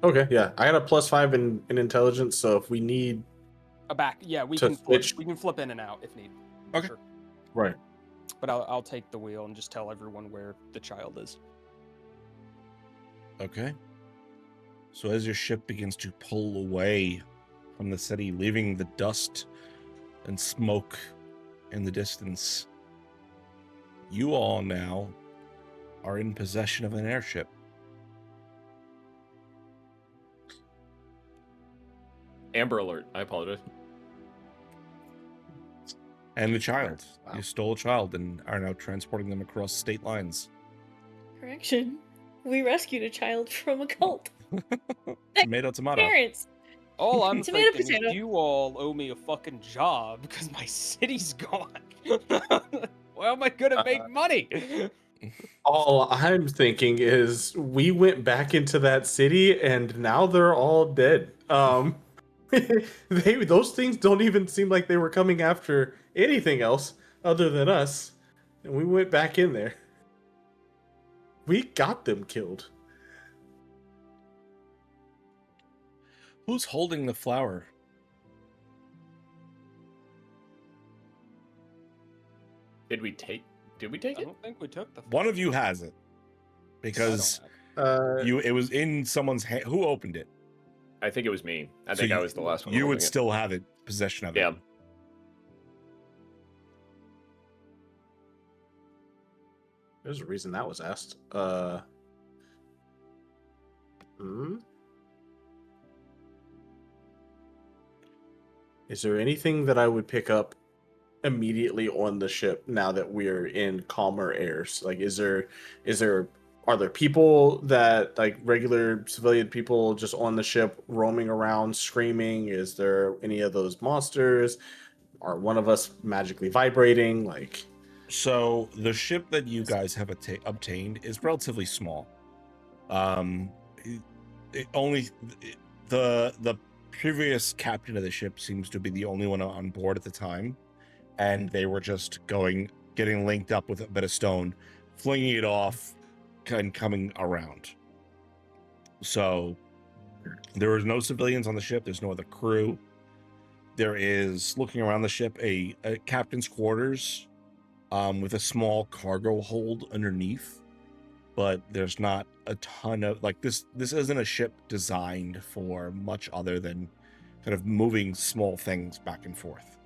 Okay, yeah. I got a +5 in intelligence, so if we need Yeah, we To can flip. switch- We can flip in and out if need. Okay. Sure. right. But I'll take the wheel and just tell everyone where the child is. Okay. So as your ship begins to pull away from the city, leaving the dust and smoke in the distance, you all now are in possession of an airship. Amber Alert. I apologize. And the child. Wow. You stole a child and are now transporting them across state lines. Correction. We rescued a child from a cult. Tomato. Parents. All I'm Tomato, thinking potato. is you all owe me a fucking job because my city's gone. Where am I gonna make money? All I'm thinking is we went back into that city and now they're all dead. Those things don't even seem like they were coming after anything else other than us. And we went back in there. We got them killed. Who's holding the flower? Did we take I it? don't think we took the. One of you has it. Because I don't have it was in someone's hand. Who opened it? I think it was me. I So think I was the last one. You would holding it. still have it, possession of it. Yeah. There's a reason that was asked. Is there anything that I would pick up immediately on the ship now that we're in calmer airs? Like, are there people that, like, regular civilian people just on the ship roaming around screaming? Is there any of those monsters? Are one of us magically vibrating? Like, So the ship that you guys have obtained is relatively small. The previous captain of the ship seems to be the only one on board at the time, and they were just getting linked up with a bit of stone, flinging it off, and coming around. So there was no civilians on the ship. There's no other crew. There is, looking around the ship, a captain's quarters with a small cargo hold underneath, but there's not a ton of, like, this isn't a ship designed for much other than kind of moving small things back and forth.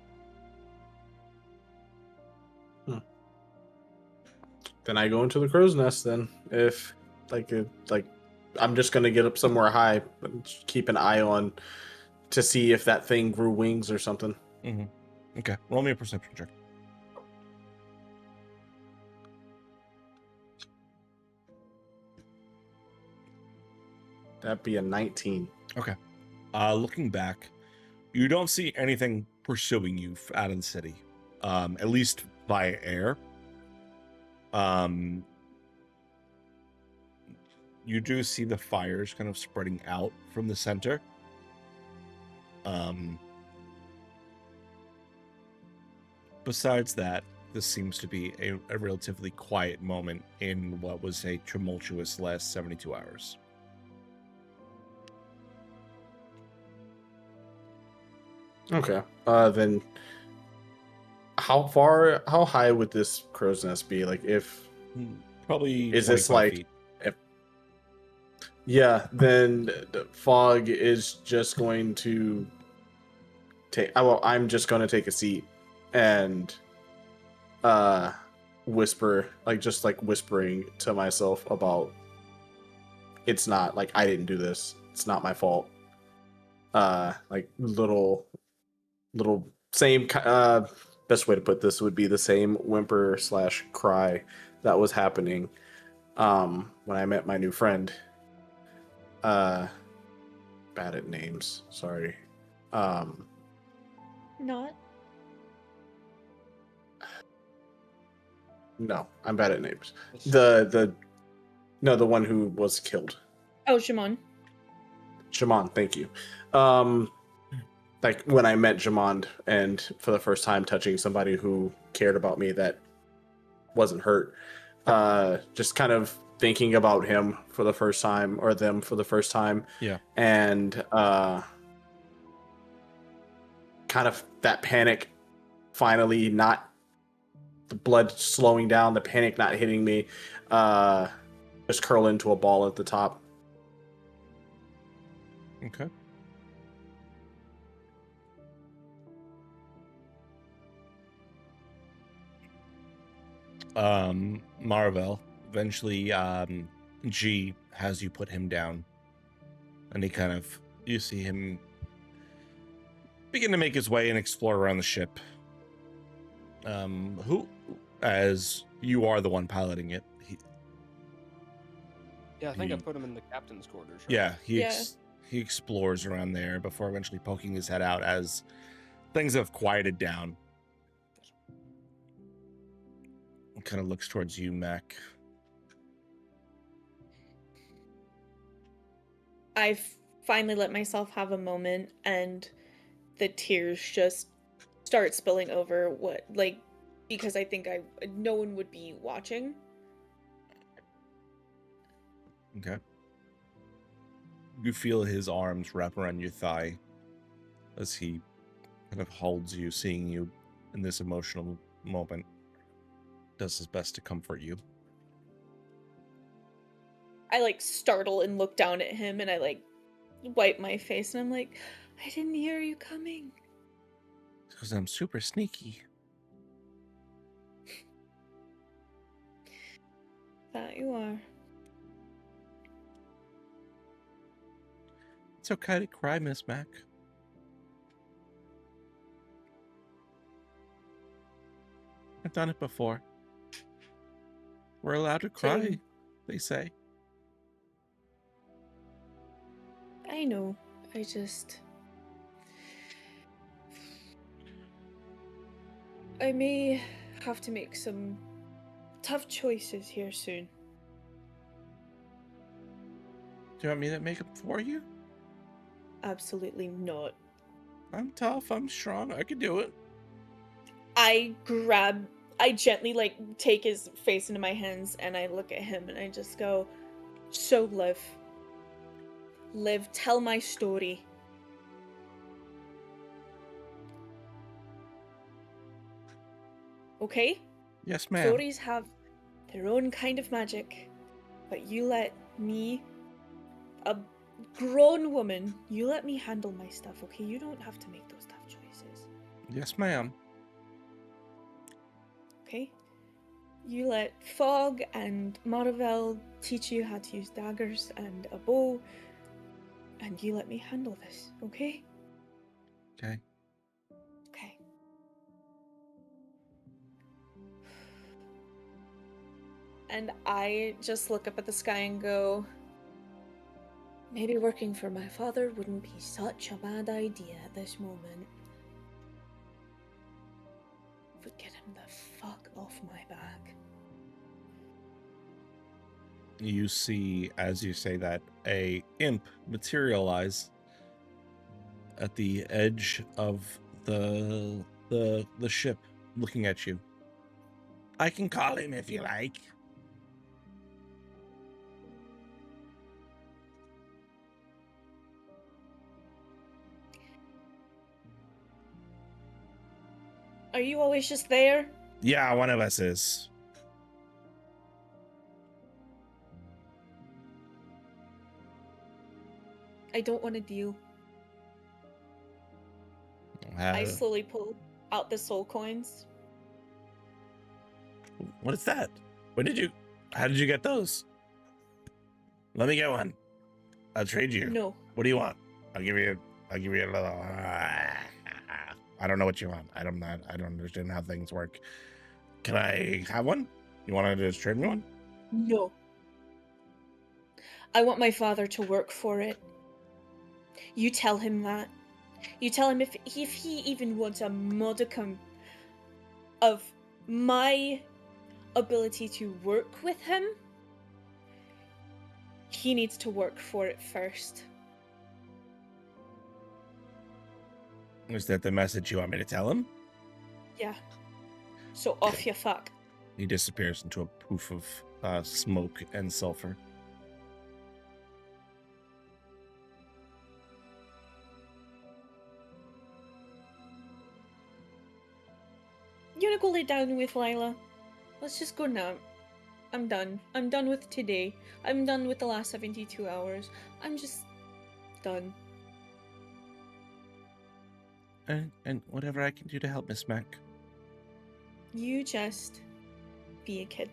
then I go into the crow's nest. Then, if I'm just gonna get up somewhere high, and keep an eye on to see if that thing grew wings or something. Okay, roll me a perception check. That'd be a 19. Looking back, you don't see anything pursuing you out of the city, at least via air. You do see the fires kind of spreading out from the center. Besides that, this seems to be a relatively quiet moment in what was a tumultuous last 72 hours. Okay. Then how high would this crow's nest be? Like, if Probably Is this 25 like- feet. yeah, then the Fog is just going to I'm just going to take a seat and whisper, whispering to myself about, it's not like I didn't do this. It's not my fault. Like little same best way to put this would be the same whimper / cry that was happening when I met my new friend. Bad at names, sorry. Not. No, I'm bad at names. The one who was killed. Oh, Shimon. Jamon, thank you. Like when I met Jamon and for the first time touching somebody who cared about me that wasn't hurt, just kind of thinking about him for the first time or them for the first time. Yeah. And kind of that panic finally not the blood slowing down, the panic not hitting me, just curl into a ball at the top. Okay. Marvel, eventually, G has you put him down. And you see him begin to make his way and explore around the ship. As you are the one piloting it. Yeah, I think I put him in the captain's quarters. Right? Yeah, he explores around there before eventually poking his head out as things have quieted down. Kind of looks towards you, Mac. I've finally let myself have a moment, and the tears just start spilling over. Because I think no one would be watching. Okay. You feel his arms wrap around your thigh as he kind of holds you, seeing you in this emotional moment. Does his best to comfort you. I startle and look down at him, and I wipe my face, and I'm like, I didn't hear you coming. Because I'm super sneaky. That you are. It's okay to cry, Miss Mac. I've done it before. We're allowed to cry, Same. they say. I know. I may have to make some tough choices here soon. Do you want me to make them for you? Absolutely not. I'm tough, I'm strong, I can do it. I gently take his face into my hands, and I look at him and I just go, so Liv, tell my story. Okay? Yes, ma'am. Stories have their own kind of magic, but you let me, a grown woman, you let me handle my stuff, okay? You don't have to make those tough choices. Yes, ma'am. Okay? You let Fog and Maravel teach you how to use daggers and a bow, and you let me handle this, okay? Okay. Okay. And I just look up at the sky and go, maybe working for my father wouldn't be such a bad idea at this moment. Would get him the fuck off my back. You see, as you say that, a imp materialize at the edge of the ship, looking at you. I can call him if you like. Are you always just there? Yeah, one of us is. I don't want to deal. I slowly pull out the soul coins. What is that? How did you get those? Let me get one. I'll trade you. No. What do you want? I'll give you a little. I don't know what you want. I don't understand how things work. Can I have one? You want to just trade me one? No. I want my father to work for it. You tell him that. You tell him if he even wants a modicum of my ability to work with him, he needs to work for it first. Is that the message you want me to tell him? Yeah. So off you fuck. He disappears into a poof of smoke and sulfur. You wanna go lay down with Lila? Let's just go now. I'm done. I'm done with today. I'm done with the last 72 hours. I'm just done. And whatever I can do to help, Miss Mac. You just be a kid.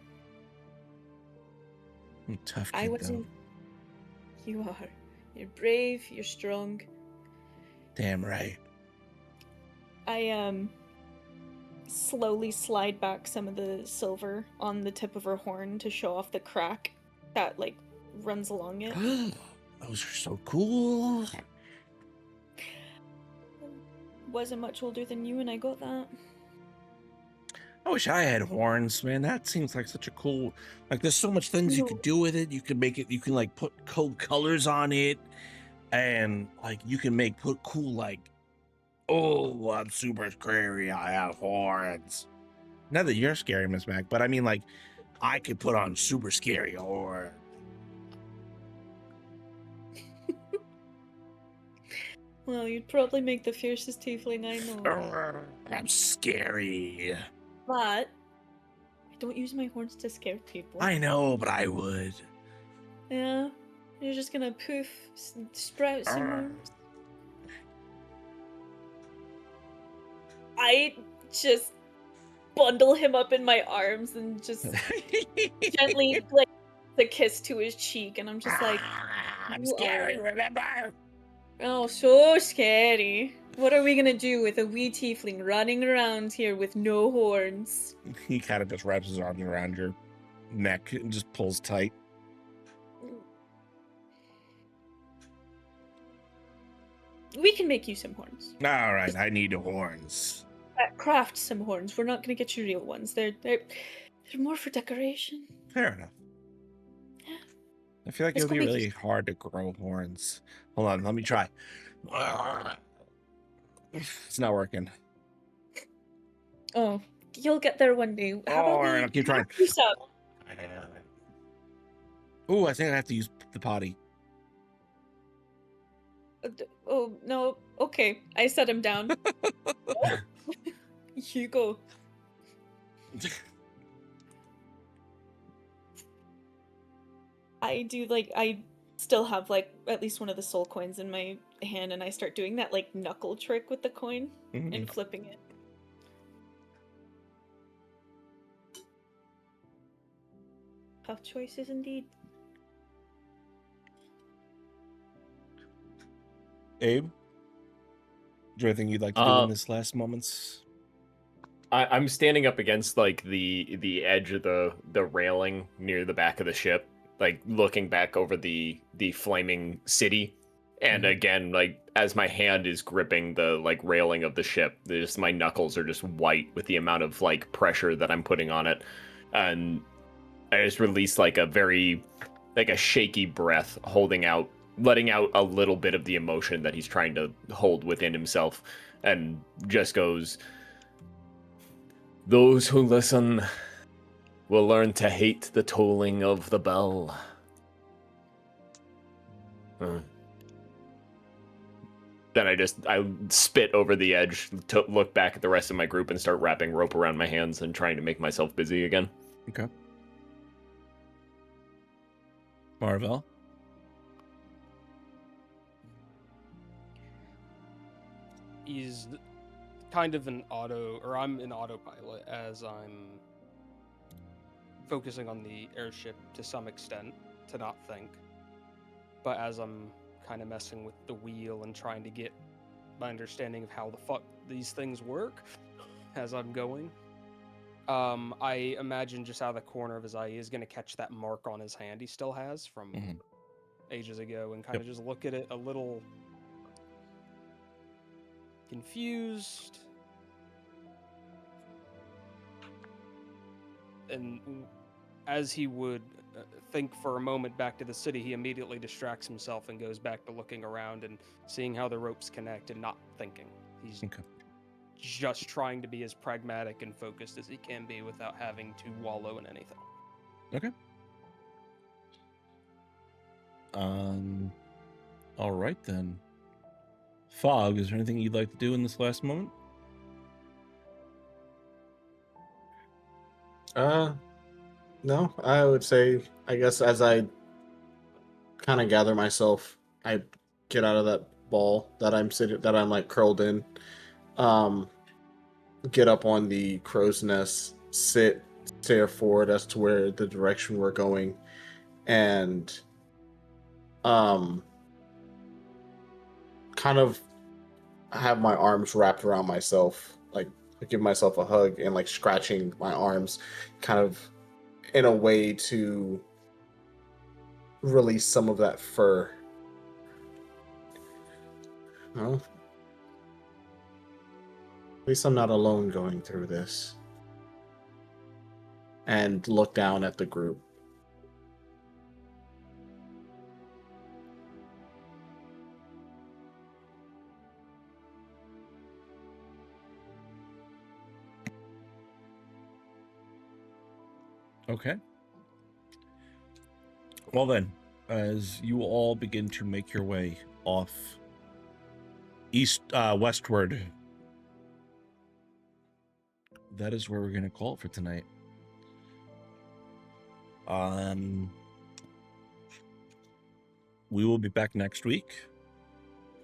I'm a tough I kid, wasn't. though. You are. You're brave. You're strong. Damn right. I slowly slide back some of the silver on the tip of her horn to show off the crack that like runs along it. Those are so cool. Wasn't much older than you when I got that. I wish I had horns, man. That seems like such a cool. Like, there's so much things you could do with it. You can make it. You can like put cool colors on it, and like you can put cool like. Oh, I'm super scary. I have horns. Not that you're scary, Miss Mac, but I mean, like, I could put on super scary horns. Well, you'd probably make the fiercest tiefling I know. I'm scary. But I don't use my horns to scare people. I know, but I would. Yeah, you're just gonna poof, sprout some horns. I just bundle him up in my arms and just gently like the kiss to his cheek, and I'm just like, I'm scary, remember? oh, so scary. What are we gonna do with a wee tiefling running around here with no horns? He kind of just wraps his arms around your neck and just pulls tight. We can make you some horns. All right, I need horns. Craft some horns. We're not gonna get you real ones. They're more for decoration. Fair enough. Yeah. I feel like Let's it would go be make really hard to grow horns. Hold on, let me try. It's not working. Oh, you'll get there one day. How about I'll keep trying. Peace out. Ooh, I think I have to use the potty. Oh no. Okay, I set him down. You go. I still have like at least one of the soul coins in my hand, and I start doing that like knuckle trick with the coin and flipping it. Tough choices indeed. Abe, is there anything you'd like to do in this last moments? I'm standing up against like the edge of the railing near the back of the ship, like looking back over the flaming city. And again, like as my hand is gripping the like railing of the ship, just my knuckles are just white with the amount of like pressure that I'm putting on it. And I just release like a shaky breath, letting out a little bit of the emotion that he's trying to hold within himself, and just goes, "Those who listen will learn to hate the tolling of the bell." Then I spit over the edge, to look back at the rest of my group, and start wrapping rope around my hands and trying to make myself busy again. Okay. Marvel. He's kind of I'm in autopilot as I'm focusing on the airship to some extent to not think. But as I'm kind of messing with the wheel and trying to get my understanding of how the fuck these things work as I'm going, I imagine just out of the corner of his eye he is going to catch that mark on his hand he still has from ages ago and kind of just look at it a little confused. And as he would think for a moment back to the city, he immediately distracts himself and goes back to looking around and seeing how the ropes connect and not thinking. He's just trying to be as pragmatic and focused as he can be without having to wallow in anything. Okay. All right then. Fog, is there anything you'd like to do in this last moment? No, I would say, I guess as I kind of gather myself, I get out of that ball that I'm like curled in, get up on the crow's nest, stare forward as to where the direction we're going, and kind of have my arms wrapped around myself, like give myself a hug and like scratching my arms, kind of in a way to release some of that fur. Well, at least I'm not alone going through this. And look down at the group. Okay. Well then, as you all begin to make your way off westward, that is where we're going to call it for tonight. We will be back next week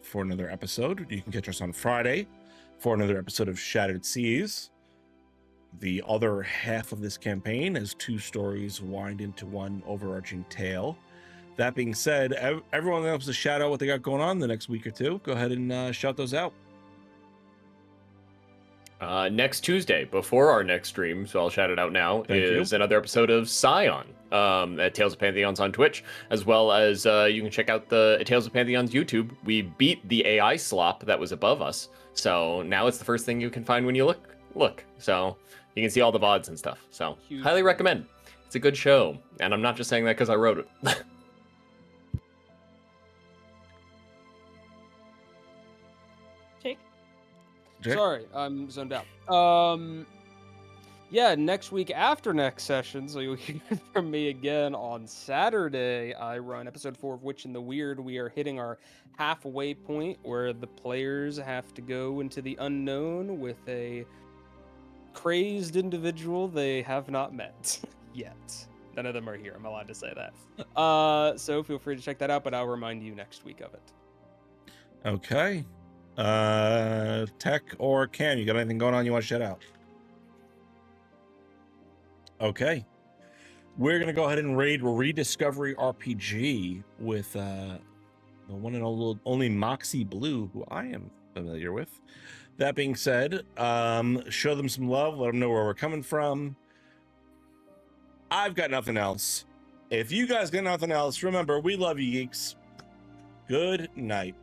for another episode. You can catch us on Friday for another episode of Shattered Seas. The other half of this campaign as 2 stories wind into one overarching tale. That being said, everyone else to shout out what they got going on the next week or two. Go ahead and shout those out. Next Tuesday, before our next stream, so I'll shout it out now, is another episode of Scion at Tales of Pantheons on Twitch, as well as you can check out the Tales of Pantheons YouTube. We beat the AI slop that was above us, so now it's the first thing you can find when you look. So you can see all the VODs and stuff. So highly recommend. It's a good show, and I'm not just saying that because I wrote it. Jake? Sorry, I'm zoned out. Yeah, next week after next session, so you'll hear from me again on Saturday. I run episode 4 of Witch in the Weird. We are hitting our halfway point where the players have to go into the unknown with a crazed individual they have not met yet. None of them are here. I'm allowed to say that. So feel free to check that out, but I'll remind you next week of it. Okay. Tech or Cam, you got anything going on you want to shout out? Okay. We're going to go ahead and raid Rediscovery RPG with the one and only Moxie Blue, who I am familiar with. That being said, show them some love. Let them know where we're coming from. I've got nothing else. If you guys got nothing else, remember, we love you, geeks. Good night.